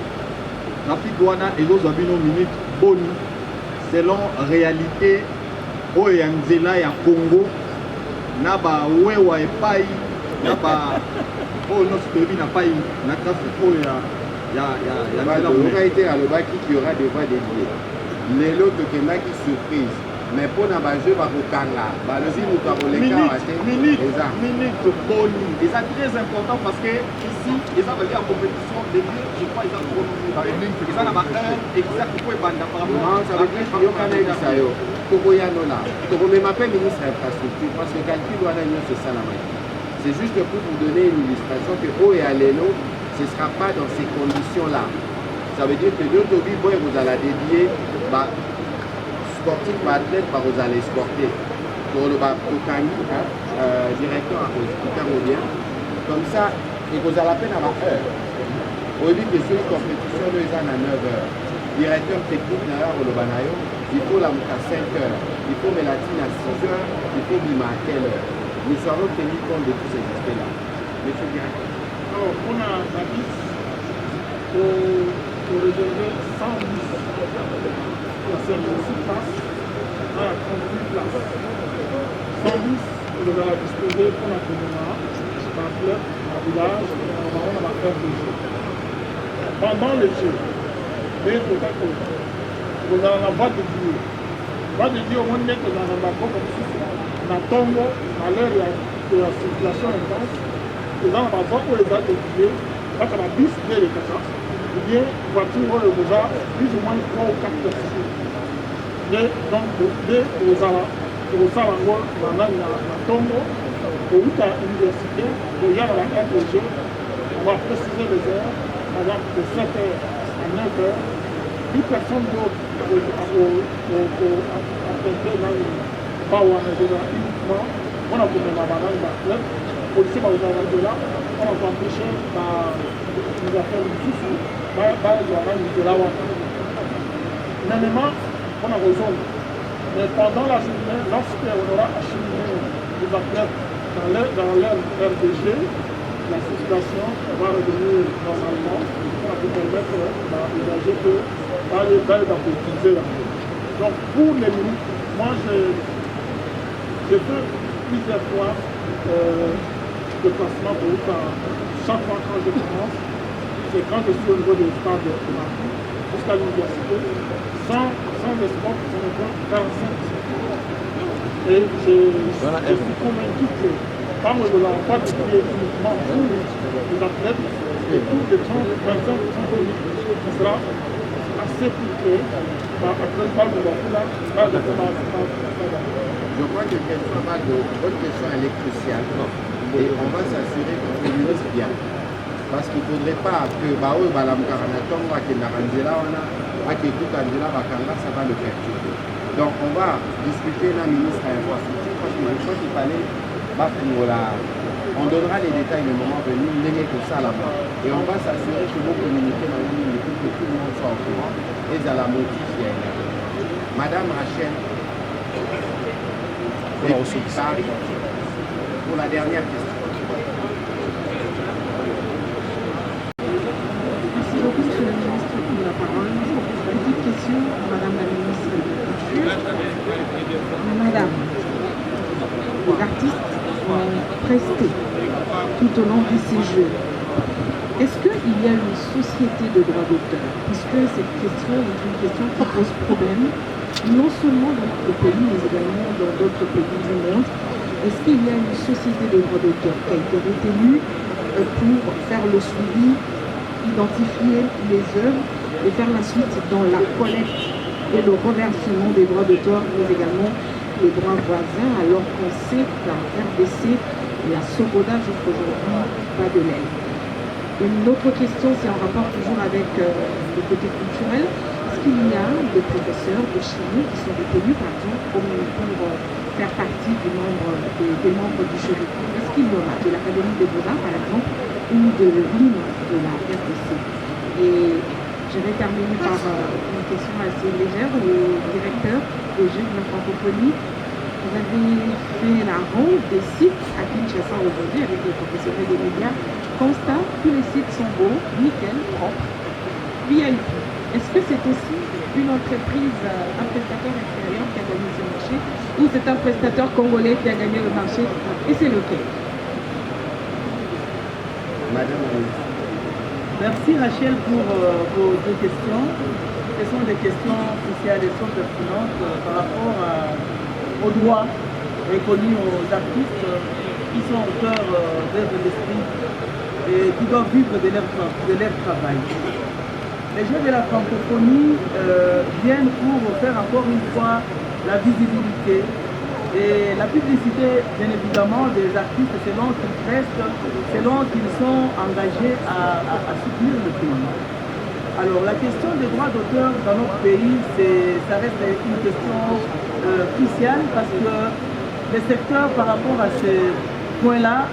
Trafic wana et autres minutes boni selon réalité au Yanzela ya Congo na ba wewa epai na ba oh non c'est na pai na trafic au ya la localité à l'obaki qui aura des voies dédiées les lots qui qui surprise mais pour na ba jeu ba kokanga ba le nous ta boleka minute boni et ça très important parce que ici ils ont veut en compétition des minutes je crois ils ont chronométré ils ont la heure exacte pour banda par rapport non ça veut dire que yo kana ça yo toko ya nola toko même appel ministre infrastructure parce que calcul doit gagner c'est ça la magie c'est juste pour vous donner une illustration que oh et allélo ce sera pas dans ces conditions là ça veut dire que d'autres boy vous allez dédier bah sportif athlète par vous allez sporter pour le Kokani directeur à bien comme ça et vous allez à peine avoir heure au lieu de cette compétition de les à 9 heures directeur technique pour le Banayo il faut la à 5 heures il faut Mélatine à 6 heures il faut Bima à quelle heure nous serons tenus compte de tous ces aspects là monsieur le directeur alors on a la liste pour réserver 110 la service passe à 38 places. 110, vous allez disposer pour la commune, par club, par village, on va faire des jeux. Pendant les jeux, vous allez en avoir des billets. Pas de dire au moins que dans un bateau comme ça, dans le tombeau, à l'heure de la circulation intense, vous allez avoir pour les autres billets, quand on a 10 billets de cassage, ou bien voiture vous a plus ou moins 3 ou 4 personnes. Donc, aux Salango, dans la tombe, au route à l'université, déjà dans la RPG, on va préciser les heures, par exemple de 7h à 9h, plus personne d'autre à tenter dans le pas où on est uniquement, on a pour la banane de la club, policier va vous avoir de là, on va empêcher les affaires de sous, de la Finalement, on a raison. Mais pendant la journée, lorsqu'on aura acheminé les athlètes dans leur RDG, la situation va revenir normalement. On va permettre d'envisager que d'aller d'utiliser la vie. Donc pour les minutes, moi j'ai fait plusieurs fois de placement pour chaque fois quand je commence, c'est quand je suis au niveau des stades jusqu'à l'université, sans espoir que ça me prend 45. Et je suis convaincu que quand nous n'avons pas de billets uniquement pour les athlètes, et tous les 30, 25% ce sera assez piqué par après le là, je crois que votre question elle est cruciale et on va s'assurer qu'on communique bien. Parce qu'il ne faudrait pas que Bao Balamkaranaton ou Akenaranzela ça va le perturber. Donc on va discuter la ministre à l'infrastructure parce que je crois qu'il fallait on donnera les détails le moment venu, pour ça là-bas. Et on va s'assurer que vous communiquez dans une minute pour que tout le monde soit au courant et à la motive. Madame Rachel, depuis Paris, pour la dernière question. Merci beaucoup, monsieur le ministre, pour la parole. Petite question à madame la ministre de la Culture. Madame, les artistes ont presté tout au long de ces jeux. Est-ce qu'il y a une société de droits d'auteur? Puisque cette question est une question qui pose problème, non seulement dans notre pays, mais également dans d'autres pays du monde. Est-ce qu'il y a une société de droits d'auteur qui a été retenue pour faire le suivi, identifier les œuvres et faire la suite dans la collecte et le reversement des droits d'auteur, mais également les droits voisins, alors qu'on sait qu'en RDC, la Soboda jusqu'aujourd'hui pas de l'aide. Une autre question, c'est en rapport toujours avec le côté culturel. Est-ce qu'il y a des professeurs de chimie qui sont retenus, par exemple, pour faire partie des membres du jury? Est-ce qu'il y en a de l'Académie des Beaux-Arts, par exemple, ou de l'hymne de la RDC. Et je vais terminer par une question assez légère au directeur des Jeux de la francophonie. Vous avez fait la ronde des sites à Kinshasa aujourd'hui avec les professionnels des médias. Constat, tous les sites sont beaux, nickel, propres, VIP. Est-ce que c'est aussi une entreprise, un prestataire extérieur qui a gagné ce marché, ou c'est un prestataire congolais qui a gagné le marché, et c'est lequel? Madame. Merci Rachel pour vos deux questions. Ce sont des questions cruciales et sont pertinentes par rapport aux droits reconnus aux artistes qui sont auteurs d'œuvres d'esprit et qui doivent vivre de leur travail. Les Jeux de la francophonie viennent pour faire encore une fois la visibilité et la publicité, bien évidemment, des artistes selon qu'ils restent, selon qu'ils sont engagés à soutenir le pays. Alors la question des droits d'auteur dans notre pays, ça reste une question cruciale parce que le secteur par rapport à ce point-là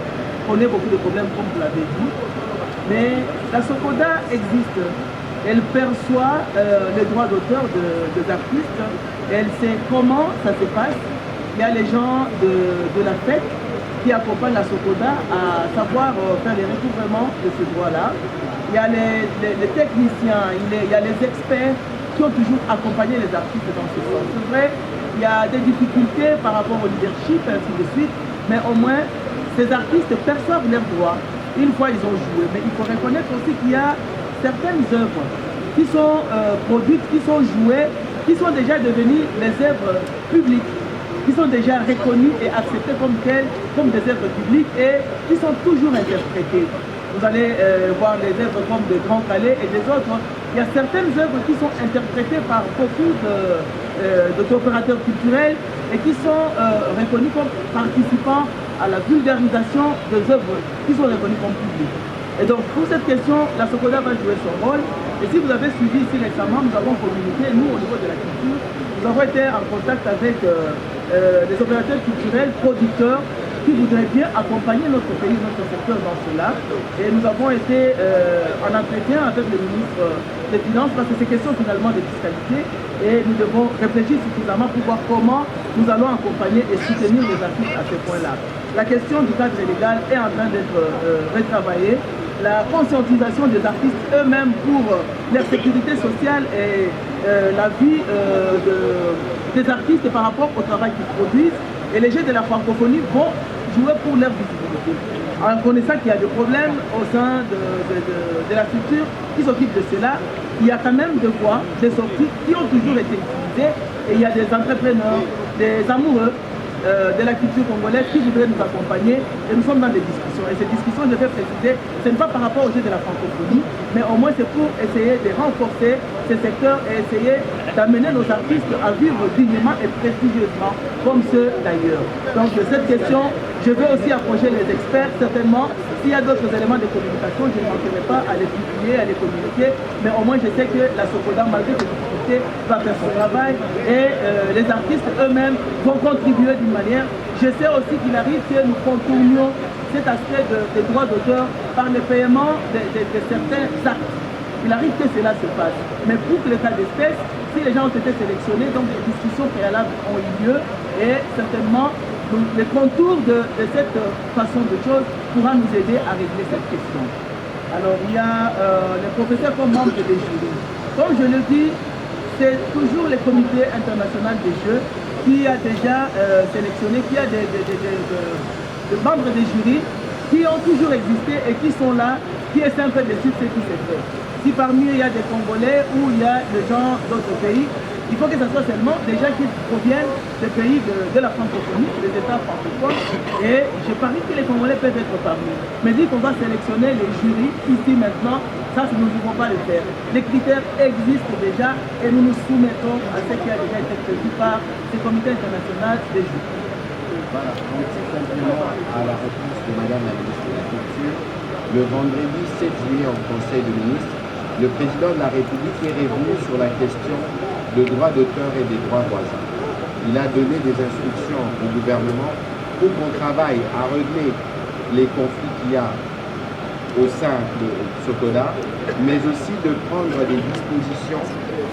connaît beaucoup de problèmes comme vous l'avez dit. Mais la SOCODA existe. Elle perçoit les droits d'auteur des artistes. Elle sait comment ça se passe. Il y a les gens de la fête qui accompagnent la SOCODA à savoir faire les recouvrements de ce droit-là. Il y a les techniciens, il y a les experts qui ont toujours accompagné les artistes dans ce sens. C'est vrai, il y a des difficultés par rapport au leadership, ainsi de suite, mais au moins, ces artistes perçoivent leurs droits une fois ils ont joué. Mais il faut reconnaître aussi qu'il y a certaines œuvres qui sont produites, qui sont jouées, qui sont déjà devenues des œuvres publiques, qui sont déjà reconnues et acceptées comme telles, comme des œuvres publiques et qui sont toujours interprétées. Vous allez voir des œuvres comme de Grand Calais et des autres. Il y a certaines œuvres qui sont interprétées par beaucoup d'opérateurs culturels et qui sont reconnus comme participant à la vulgarisation des œuvres qui sont reconnues comme publiques. Et donc pour cette question, la SOCODA va jouer son rôle. Et si vous avez suivi ici récemment, nous avons communiqué, nous au niveau de la culture, nous avons été en contact avec des opérateurs culturels, producteurs, qui voudraient bien accompagner notre pays, notre secteur dans cela. Et nous avons été en entretien avec le ministre des Finances parce que c'est question finalement de fiscalité et nous devons réfléchir suffisamment pour voir comment nous allons accompagner et soutenir les artistes à ce point-là. La question du cadre légal est en train d'être retravaillée. La conscientisation des artistes eux-mêmes pour leur sécurité sociale et la vie des artistes par rapport au travail qu'ils produisent. Et les Jeux de la francophonie vont jouer pour leur visibilité. En connaissant qu'il y a des problèmes au sein de la structure qui s'occupe de cela, il y a quand même des voies, des sorties qui ont toujours été utilisées et il y a des entrepreneurs, des amoureux de la culture congolaise qui voudraient nous accompagner et nous sommes dans des discussions. Et ces discussions, je vais préciser, ce n'est pas par rapport aux Jeux de la francophonie, mais au moins c'est pour essayer de renforcer ces secteurs et essayer d'amener nos artistes à vivre dignement et prestigieusement comme ceux d'ailleurs. Donc de cette question, je vais aussi approcher les experts, certainement. S'il y a d'autres éléments de communication, je ne manquerai pas à les publier, à les communiquer, mais au moins je sais que la SOCODA, malgré ces difficultés, va faire son travail et les artistes eux-mêmes vont contribuer d'une manière. Je sais aussi qu'il arrive que nous contournions cet aspect des droits d'auteur par le paiement de certains actes. Il arrive que cela se passe. Mais pour l'état d'espèce, si les gens ont été sélectionnés, donc des discussions préalables ont eu lieu et certainement les contours de cette façon de choses pourra nous aider à régler cette question. Alors il y a les professeurs comme membres des jurys. Comme je le dis, c'est toujours le comité international des Jeux qui a déjà sélectionné, qui a des membres des jurys qui ont toujours existé et qui sont là, qui essaient un peu de suivre ce qui s'est fait. Si parmi eux il y a des Congolais ou il y a des gens d'autres pays, il faut que ce soit seulement des gens qui proviennent des pays de la francophonie, des États francophones, et je parie que les Congolais peuvent être parmi. Mais dit qu'on va sélectionner les jurys ici maintenant, ça nous ne pouvons pas le faire. Les critères existent déjà et nous nous soumettons à ce qui a déjà été prévu par ce comité international des jurys. Voilà, un petit complément à la réponse de Madame la ministre de la Culture. Le vendredi 7 juillet au Conseil des ministres, le président de la République est revenu sur la question de droits d'auteur et des droits voisins. Il a donné des instructions au gouvernement pour qu'on travaille à régler les conflits qu'il y a au sein de Sokoda, mais aussi de prendre des dispositions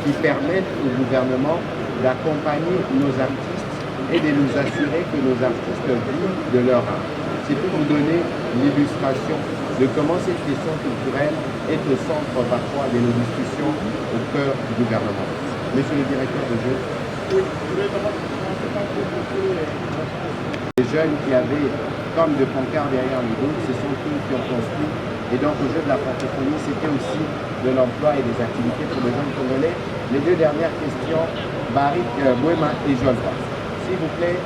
qui permettent au gouvernement d'accompagner nos artistes et de nous assurer que nos artistes vivent de leur art. C'est pour vous donner l'illustration de comment cette question culturelle est au centre parfois de nos discussions au cœur du gouvernement. Monsieur le directeur de jeu. Oui, les jeunes qui avaient comme de pancartes derrière le dos, ce sont eux qui ont construit. Et donc au jeu de la francophonie, c'était aussi de l'emploi et des activités pour les jeunes congolais. Les deux dernières questions, Barik Bouema et Jolfa. S'il vous plaît,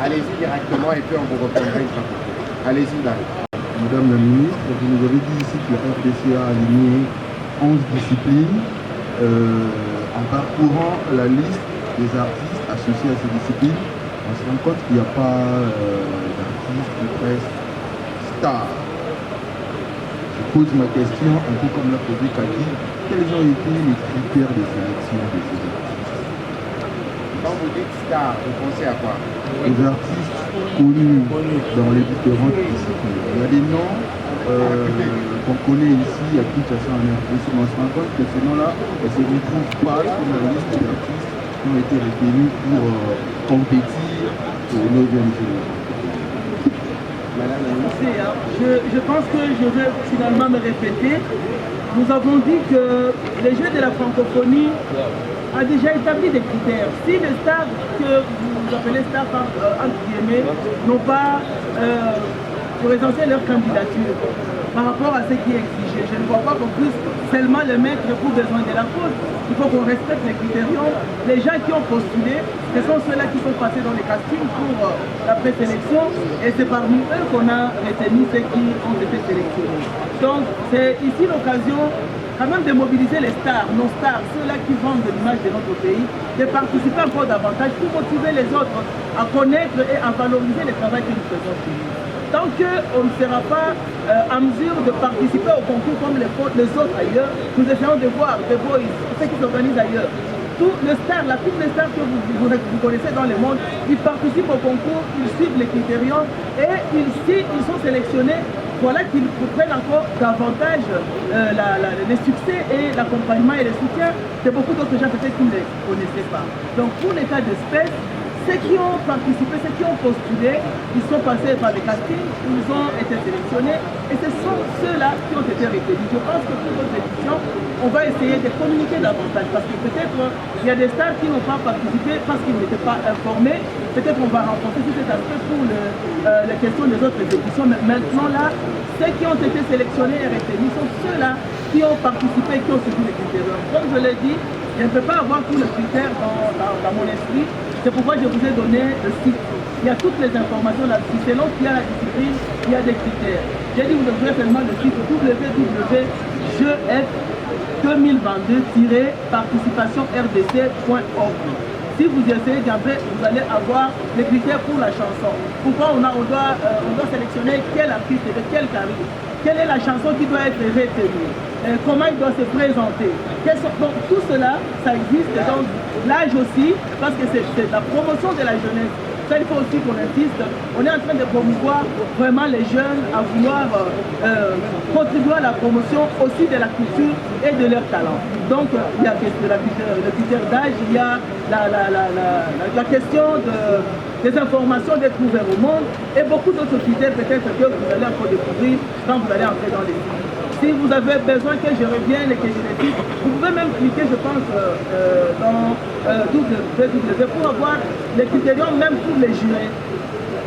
allez-y directement et puis on vous reprendra une fois. Allez-y, Barik. Madame la ministre, vous nous avez dit ici que la RDC a aligné 11 disciplines. En parcourant la liste des artistes associés à ces disciplines, on se rend compte qu'il n'y a pas d'artistes de presse stars. Je pose ma question un peu comme l'a posé Kaki. Quels ont été les critères de sélection de ces artistes? Quand vous dites star, vous pensez à quoi? Les artistes connus dans les différentes disciplines. Il y a des noms qu'on connaît ici à Kinshasa en RDC, mais on se rend compte que ces noms-là ne se retrouvent pas sur la liste des artistes qui ont été retenus pour compétir au 9e jour. Je pense que je vais finalement me répéter. Nous avons dit que les Jeux de la francophonie a déjà établi des critères. Si les stars que vous appelez stars entre guillemets n'ont pas présenter leur candidature par rapport à ce qui est exigé, je ne vois pas qu'on puisse seulement le mettre pour besoin de la cause. Il faut qu'on respecte les critériums. Les gens qui ont postulé, ce sont ceux-là qui sont passés dans les castings pour la présélection et c'est parmi eux qu'on a retenu ceux qui ont été sélectionnés. Donc c'est ici l'occasion quand même de mobiliser les stars, nos stars, ceux-là qui vendent l'image de notre pays, de participer encore davantage pour motiver les autres à connaître et à valoriser le travail que nous faisons chez nous. Tant qu'on ne sera pas en mesure de participer au concours comme les autres ailleurs, nous essayons de voir The Voice, ceux qui s'organisent ailleurs. Tous les stars, toutes les stars que vous connaissez dans le monde, ils participent au concours, ils suivent les critériums et ils sont sélectionnés. Voilà qu'ils prennent encore davantage les succès et l'accompagnement et le soutien de beaucoup d'autres gens peut-être qui ne les connaissaient pas. Donc pour les cas d'espèce, ceux qui ont participé, ceux qui ont postulé, ils sont passés par les castings, ils ont été sélectionnés et ce sont ceux-là qui ont été retenus. Je pense que pour notre édition, on va essayer de communiquer davantage parce que peut-être il y a des stars qui n'ont pas participé parce qu'ils n'étaient pas informés. Peut-être on va rencontrer tout cet aspect pour les questions des autres éditions. Mais maintenant là, ceux qui ont été sélectionnés et retenus sont ceux-là qui ont participé et qui ont suivi les critères. Comme je l'ai dit, je ne peux pas avoir tous les critères dans mon esprit. C'est pourquoi je vous ai donné le site. Il y a toutes les informations là-dessus. Selon qui a la discipline, il y a des critères. J'ai dit vous ouvrez seulement le site www.jef2022-participation-rdc.org. Si vous essayez d'entrer, vous allez avoir les critères pour la chanson. Pourquoi on doit sélectionner quel artiste et de quel carrière. Quelle est la chanson qui doit être retenue, comment il doit se présenter. Donc tout cela, ça existe. Donc l'âge aussi, parce que c'est la promotion de la jeunesse. Ça, il faut aussi qu'on insiste. On est en train de promouvoir vraiment les jeunes à vouloir contribuer à la promotion aussi de la culture et de leur talent. Donc il y a le critère d'âge, il y a la question des informations d'être ouvert au monde et beaucoup d'autres critères peut-être que vous allez encore découvrir quand vous allez entrer dans les sites. Si vous avez besoin que je revienne et que je les dise, vous pouvez même cliquer, je pense, dans www pour avoir les critériums même pour les jurés.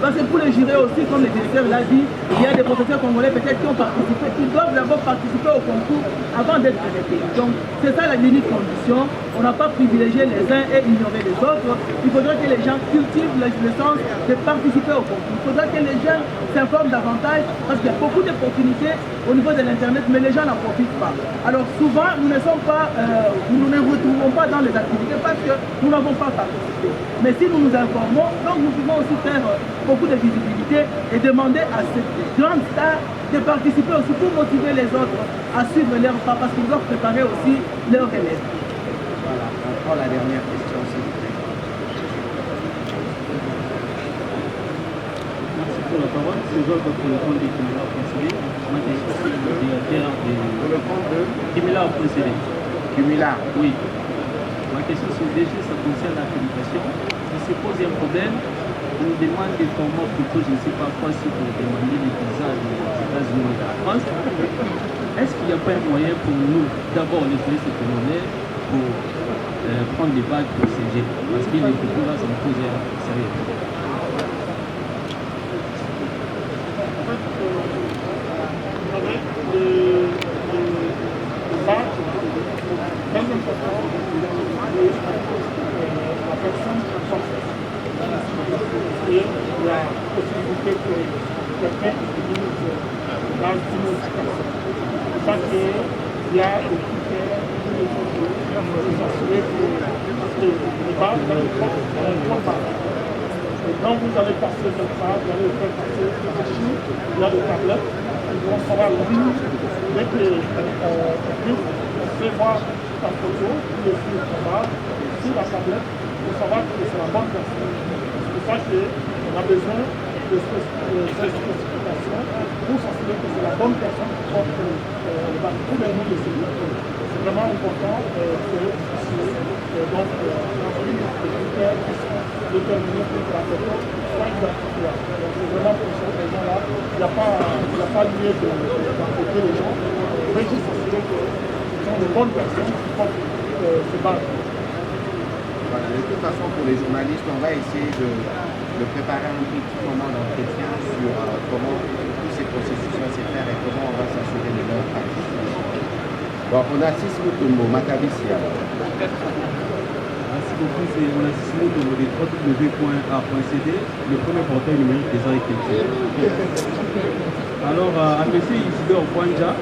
Parce que pour les jurés aussi, comme le directeur l'a dit, il y a des professeurs congolais peut-être qui ont participé, qui doivent d'abord participer au concours avant d'être arrêtés. Donc c'est ça la limite condition. On n'a pas privilégié les uns et ignoré les autres. Il faudra que les gens cultivent le sens de participer au concours. Il faudra que les jeunes s'informent davantage parce qu'il y a beaucoup d'opportunités au niveau de l'internet, mais les gens n'en profitent pas. Alors souvent, nous ne retrouvons pas dans les activités parce que nous n'avons pas participé. Mais si nous nous informons, donc nous pouvons aussi faire beaucoup de visibilité et demander à ces grandes stars de participer aussi pour motiver les autres à suivre leur pas parce qu'ils doivent préparer aussi leur élèves. Voilà, on prend la dernière question s'il vous plaît. Merci pour la parole. C'est Georges pour le compte du Canada Conseiller. Cumulard procédé. Cumulard. Oui. Ma question sur DG, ça concerne la communication. Si se pose un problème, on demande des formats plutôt, je ne sais pas quoi, si pour demander des visas des États-Unis et de la France. Est-ce qu'il n'y a pas un moyen pour nous, d'abord, les touristes économiques, pour prendre des bagues pour CG? Parce qu'il est plutôt là, ça me pose un sérieux. Avec les bagues, très important, la personne française. Et la possibilité que quelqu'un utilise l'identification. Ça qu'il y a des critères pour s'assurer que les bagues dans le corps sont pas. Et quand vous allez passer comme ça, vous allez le faire passer sur la machine, il y a des tablettes, ils vont savoir le ligne. Dès que on fait voir ta photo, puis le combat, sur la tablette, pour savoir que c'est la bonne personne. C'est pour ça qu'on a besoin de ces spécifications pour s'assurer que c'est la bonne personne qui porte tous les noms de ces livres. C'est vraiment important que donc les critères qui sont déterminés pour que la personne soit identifiable. Donc c'est vraiment pour cette raison-là, il n'y a pas lieu d'embêter les gens. On veut juste s'assurer que ce sont les bonnes personnes qui portent ces bases. Voilà, de toute façon, pour les journalistes, on va essayer de préparer un petit moment d'entretien sur comment tous ces processus vont se faire et comment on va s'assurer de leur pratique. Bon, on a 6 Mutombo, Makabisi alors. Merci beaucoup, c'est on a 6 Mutombo de www.a.cd, le premier portail numérique des arts et culture. Alors, à M. Isidore Kwanja,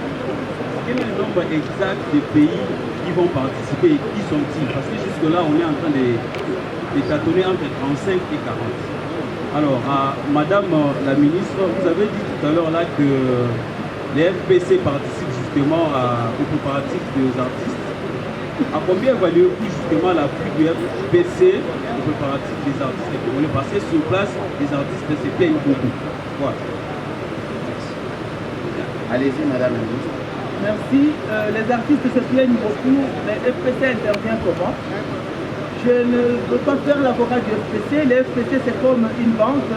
quel est le nombre exact des pays qui vont participer et qui sont-ils? Parce que jusque-là, on est en train de tâtonner entre 35 et 40. Alors, Madame la ministre, vous avez dit tout à l'heure là que les FPC participent justement aux préparatifs des artistes. À combien évaluez-vous justement l'appui du FPC aux préparatifs des artistes? On est passé sur place, les artistes se payent beaucoup. Voilà. Allez-y, Madame la ministre. Merci. Les artistes se plaignent beaucoup, mais FPC intervient comment? Je ne veux pas faire l'avocat du FPC. Le FPC, c'est comme une banque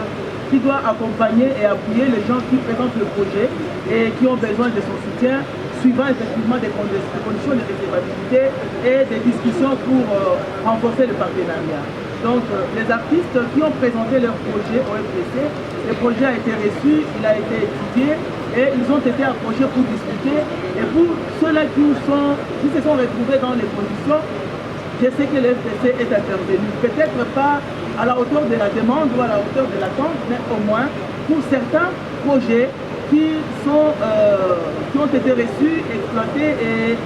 qui doit accompagner et appuyer les gens qui présentent le projet et qui ont besoin de son soutien, suivant effectivement des conditions de recevabilité et des discussions pour renforcer le partenariat. Donc, les artistes qui ont présenté leur projet au FPC, le projet a été reçu, il a été étudié et ils ont été approchés pour discuter. Et pour ceux-là qui se sont retrouvés dans les conditions, je sais que le FPC est intervenu. Peut-être pas à la hauteur de la demande ou à la hauteur de l'attente, mais au moins pour certains projets qui ont été reçus, exploités et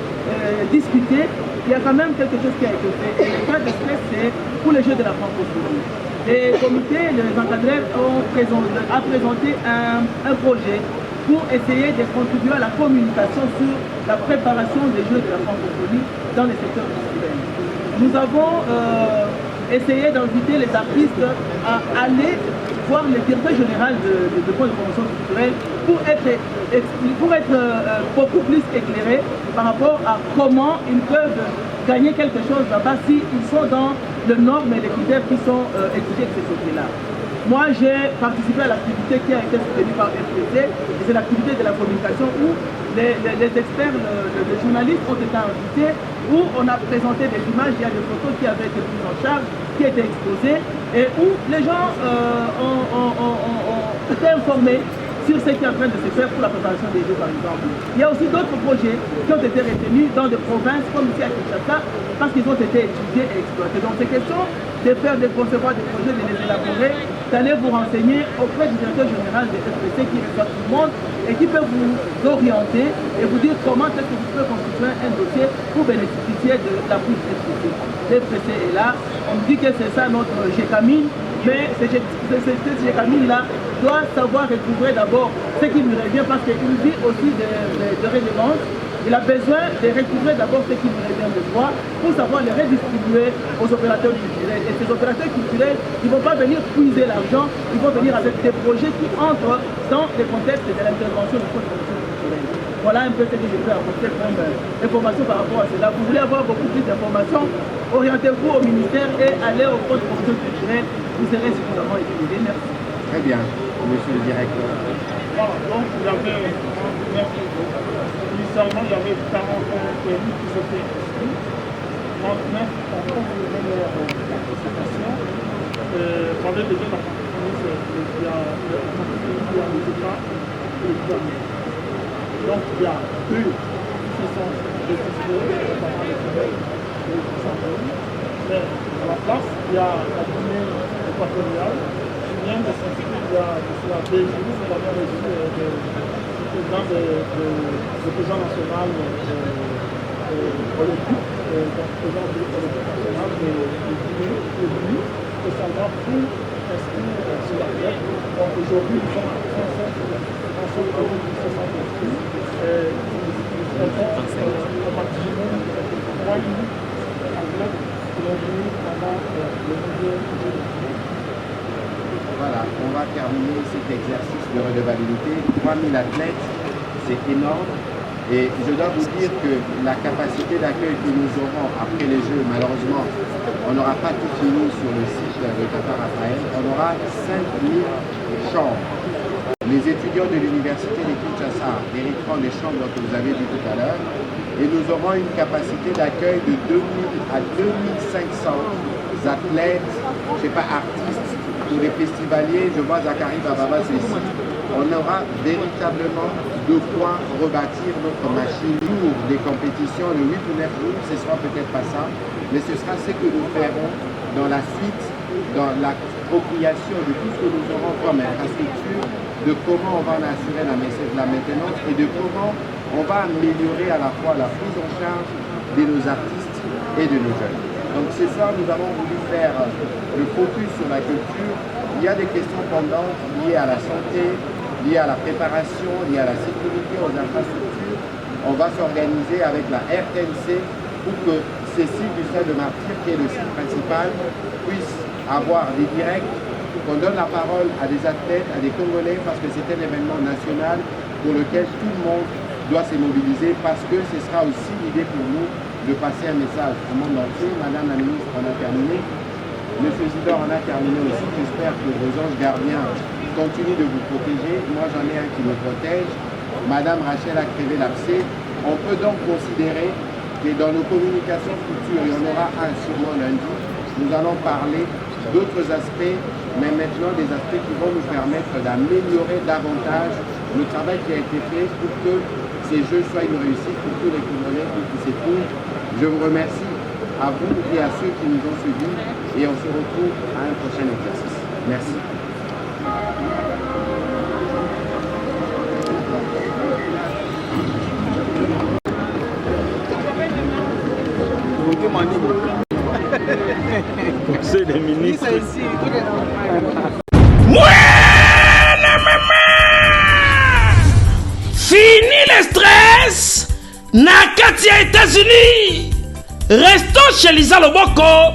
discutés, il y a quand même quelque chose qui a été fait. Et le cas d'espèce, c'est pour les Jeux de la francophonie. Les comités, les encadreurs ont présenté un projet pour essayer de contribuer à la communication sur la préparation des Jeux de la francophonie dans les secteurs culturels. Nous avons essayé d'inviter les artistes à aller voir le directeur général de fonds de promotion culturelle pour être beaucoup plus éclairés par rapport à comment ils peuvent gagner quelque chose là-bas s'ils sont dans les normes et les critères qui sont étudiés de ces côtés-là. Moi, j'ai participé à l'activité qui a été soutenue par FPC, et c'est l'activité de la communication où les experts, les journalistes ont été invités, où on a présenté des images, il y a des photos qui avaient été prises en charge, qui étaient exposées, et où les gens ont été informés sur ce qui est en train de se faire pour la préparation des Jeux, par exemple. Il y a aussi d'autres projets qui ont été retenus dans des provinces comme ici à Kinshasa parce qu'ils ont été étudiés et exploités. Donc c'est question de faire, de concevoir des projets, de les élaborer, d'aller vous renseigner auprès du directeur général de FPC qui reçoit tout le monde et qui peut vous orienter et vous dire comment est-ce que vous pouvez constituer un dossier pour bénéficier de l'appui de FPC. FPC est là, on me dit que c'est ça notre GECAMIN, mais ce GECAMIN-là doit savoir recouvrer d'abord ce qui lui revient parce qu'il vit aussi de redevances. Il a besoin de recouvrer d'abord ce qui lui revient de droit pour savoir les redistribuer aux opérateurs culturels. Et ces opérateurs culturels, ils ne vont pas venir puiser l'argent, ils vont venir avec des projets qui entrent dans le contexte de l'intervention du fonds de promotion culturelle. Voilà un peu ce que je peux apporter comme information par rapport à cela. Vous voulez avoir beaucoup plus d'informations, orientez-vous au ministère et allez au pôle de promotion culturelle. Vous serez suffisamment équilibré. Merci. Très bien, monsieur le directeur. Voilà, donc il y avait initialement il y avait 41 pays qui s'étaient inscrits. 39 ont confirmé leur participation. Pendant les deux la francophonie, il y a les États et les gouvernements. Donc il y a eux qui se sont décidés, notamment les Québec et les Centrales. Mais à la place, il y a la Guinée équatoriale qui vient de s'inscrire il y a 2 jours. C'est la même régie du président national olympique, donc président olympique national de Guinée est venu spécialement pour inscrire sur la tête. Donc aujourd'hui, nous sommes à 35 pays qui se sont inscrits. Nous avons participé à 3 athlètes qui ont venu pendant le mondial. Voilà, on va terminer cet exercice de redevabilité. 3000 athlètes, c'est énorme. Et je dois vous dire que la capacité d'accueil que nous aurons après les Jeux, malheureusement, on n'aura pas tout fini sur le site de Tata Raphaël. On aura 5000 chambres. Les étudiants de l'université de Kinshasa hériteront des chambres que vous avez dit tout à l'heure. Et nous aurons une capacité d'accueil de 2000 à 2500 athlètes, je ne sais pas, artistes, ou les festivaliers. Je vois Zachary Bababa, c'est ici. On aura véritablement de quoi rebâtir notre machine. Le jour des compétitions, le 8 ou 9 août, ce ne sera peut-être pas ça, mais ce sera ce que nous ferons dans la suite, dans l'appropriation de tout ce que nous aurons comme infrastructure, de comment on va en assurer la maintenance et de comment on va améliorer à la fois la prise en charge de nos artistes et de nos jeunes. Donc ce soir, nous avons voulu faire le focus sur la culture. Il y a des questions pendantes liées à la santé, liées à la préparation, liées à la sécurité, aux infrastructures. On va s'organiser avec la RTNC pour que Cécile du Stade de Martyr, qui est le site principal, puisse avoir des directs, qu'on donne la parole à des athlètes, à des Congolais, parce que c'est un événement national pour lequel tout le monde doit se mobiliser, parce que ce sera aussi l'idée pour nous de passer un message au monde entier. Madame la ministre, on a terminé. Monsieur Zidore, on a terminé aussi. J'espère que vos anges gardiens continuent de vous protéger. Moi, j'en ai un qui me protège. Madame Rachel a crevé l'abcès. On peut donc considérer que dans nos communications futures, il y en aura un sûrement lundi. Nous allons parler d'autres aspects, mais maintenant des aspects qui vont nous permettre d'améliorer davantage le travail qui a été fait pour que ces Jeux soient une réussite pour tous les Congolais qui s'éprouvent. Je vous remercie à vous et à ceux qui nous ont suivis et on se retrouve à un prochain exercice. Merci. Conseil des ministres. Fini le stress na kati ya États-Unis. Restons chez Lisa Loboko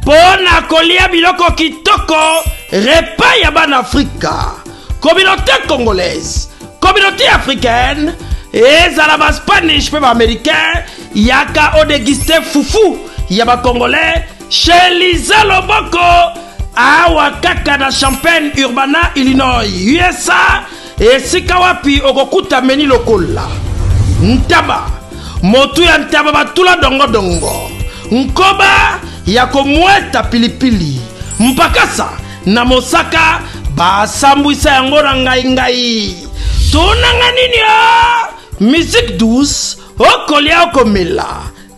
pona kolia biloko kitoko repas ya ban Afrika. Communauté congolaise, communauté africaine, ezala ba Spanish pe ba américain yaka o déguster fufu ya ba congolais chez Lisa Loboko awa kaka na Champaign Urbana, Illinois, USA. Esika wapi okokuta meni lokola ntaba motu ya ntaba batula dongo dongo nkoba ya komweta pilipili mpakasa na mosaka basambwisa yango na ngai tunanga nini musique douce okolia okomela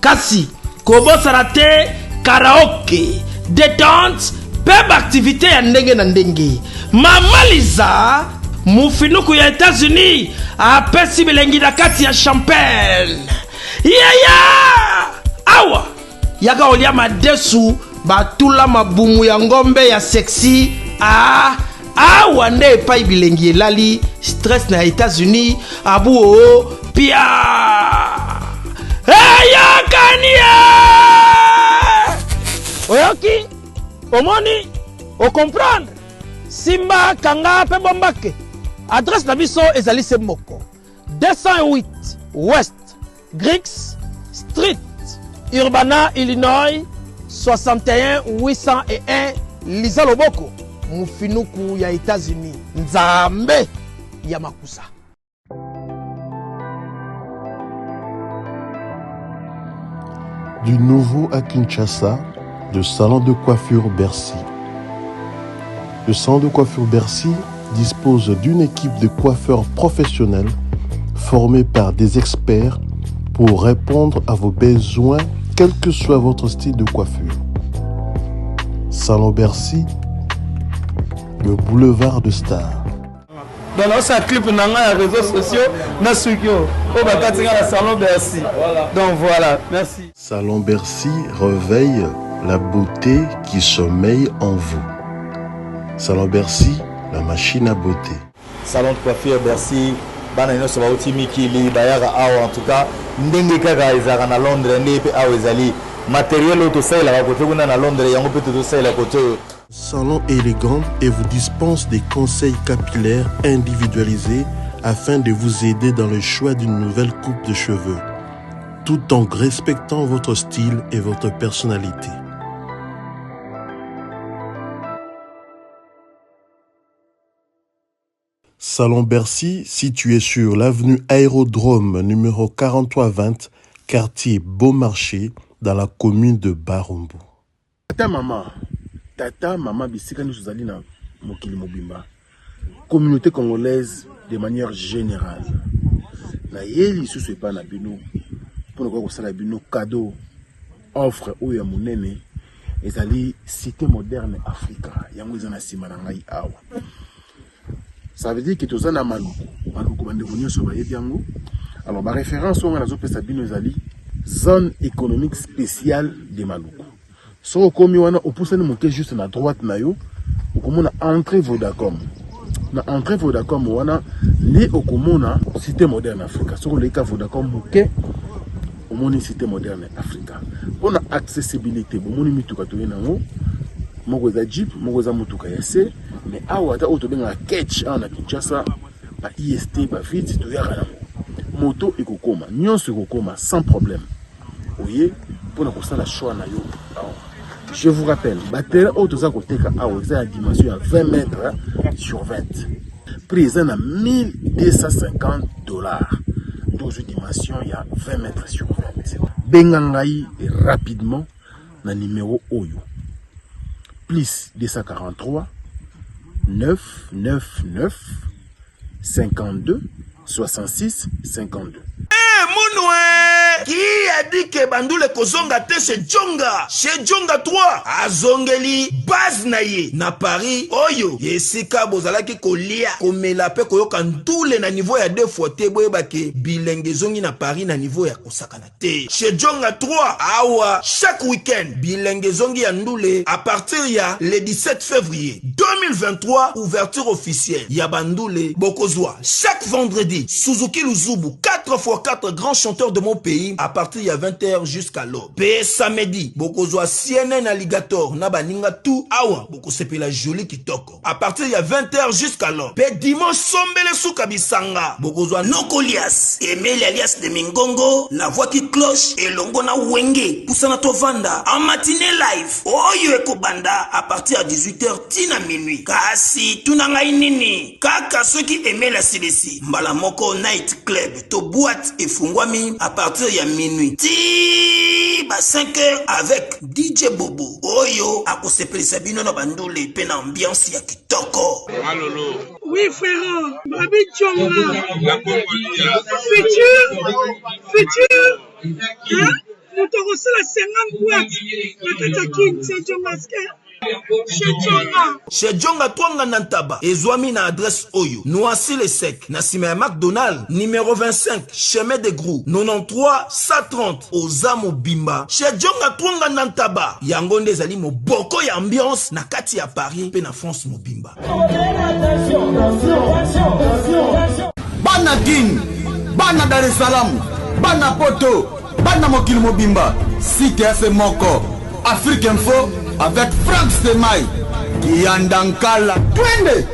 kasi kobosana te karaoke détente peba activité ya ndenge na ndenge. Mama Liza mufinuku ya États-Unis apesi bilengi na kati ya Champagne. Awa yaka olia madesu batula mabumu ya ngombe ya sexy. Awa nde epai bilengi elali stress na États-Unis abu pia yakania oyoki omoni o comprendre simba kanga pe bombake adresse na biso ezali se moko 208 West Griggs Street, Urbana, Illinois, 61 801 Liza Loboko, Mufinuku ya États-Unis. Nzambe ya makusa. Du nouveau à Kinshasa, le salon de coiffure Bercy. Le salon de coiffure Bercy dispose d'une équipe de coiffeurs professionnels formés par des experts pour répondre à vos besoins, quel que soit votre style de coiffure. Salon Bercy, le boulevard de Stars. Dans notre clip, on a les réseaux sociaux, on a Salon Bercy. Donc voilà, merci. Salon Bercy réveille la beauté qui sommeille en vous. Salon Bercy, la machine à beauté. Salon de coiffure Bercy, banano ça va au Timikili, bayara awa en tout cas, ndenge kaka ezara na Londres ndenge pe awa ezali matériel auto ça la côté kuna na Londres yango peut tout ça la côté. Salon élégant et vous dispense des conseils capillaires individualisés afin de vous aider dans le choix d'une nouvelle coupe de cheveux, tout en respectant votre style et votre personnalité. Salon Bercy, situé sur l'avenue Aérodrome numéro 4320, quartier Beaumarchais, dans la commune de Barumbu. Tata, maman, bisika nous allons na mokili mobimba. Communauté congolaise de manière générale. Na yeli sous pas na bino pour nous faire la bino cadeau offre ou ya monene ezali cité moderne Africa. Yango ezana sima na ngai awa. Ça veut dire que tous na maluku bande venir sur ba yango. Alors ma référence on a zo pesa bino ezali zone économique spéciale de Maluku. So komi wana opusani moke juste na droite na yo okomona entrée Vodacom. Na entrée Vodacom wana li okomona cité moderne Africa. So le ka Vodacom moke omoni cité moderne Africa. Pour na accessibilité bomoni mituka to yenango moko za Jeep moko za mutuka ya C mais awa ta auto benga catch na Kinshasa ba IST ba vite to yaka moto ekokoma nyonso ekokoma sans problème. Oye pour na kosala choix na yo. Je vous rappelle, batterie auto koteka awa za dimension ya 20 mètres sur 20. Prix à 1250 $. 12 dimensions, il y a 20 mètres sur 20. Bengangai rapidement na numéro Oyo. Plus 243 999 52 66 52. Mounoué qui a dit que Bandoule kozonga te chez Djonga 3 azongeli base naye na Paris oyo yesika bozalaki kolia komela pe koyoka ndule na niveau ya 2 fois te boyebake bilenge zongi na Paris na niveau ya kosakana te chez Djonga 3 awa chaque week-end bilenge zongi ya ndule à partir ya le 17 février 2023 ouverture officielle ya Bandoule bokozwa chaque vendredi Suzuki Luzubu 4x4 grands chanteurs de mon pays à partir de 20h jusqu'à l'aube. Pe samedi, bokozwa CNN Alligator na baninga tout awa bokosepe la jolie kitoko. À partir de 20h jusqu'à l'aube. Pe dimanche sombele souka bisanga. Bokozwa Nokolias, Emile alias de Mingongo, la voix qui cloche et longo na wenge. Poussana tovanda en matinée live. Oyo ekobanda à partir de 18h tina minuit. Kasi tunanga inini. Kaka ceux qui aimaient la CDC. Mbalamoko Night Club to boîte et fungwami à partir de minuit. Ti ba 5h avec DJ Bobo. Oyo akosepeli sabino na bandule pe na ambiance ya kitoko. Malolo. Oui frère, Babi Djonga. Futur. Hein? Nous te reçons la 50 boîtes. La Katakin, c'est Djonga. Chez Djonga Twanga Nantaba, Ezwami na adresse Oyo, Noisy le Sec, Nassime McDonald, numéro 25, chemin de Grou, 93 130, Ozamo Bimba. Chez Djonga Twanga Nantaba, Yangonde Zali mo boko ya ambiance, na kati ya Paris, pe na France mo Bimba. Bana King, Bana Dar es Salaam, Bana Poto, Bana Mokil Mobimba, CTF Moko, Afrique Info, avec Frank Stemai, Kiandankala, Twende!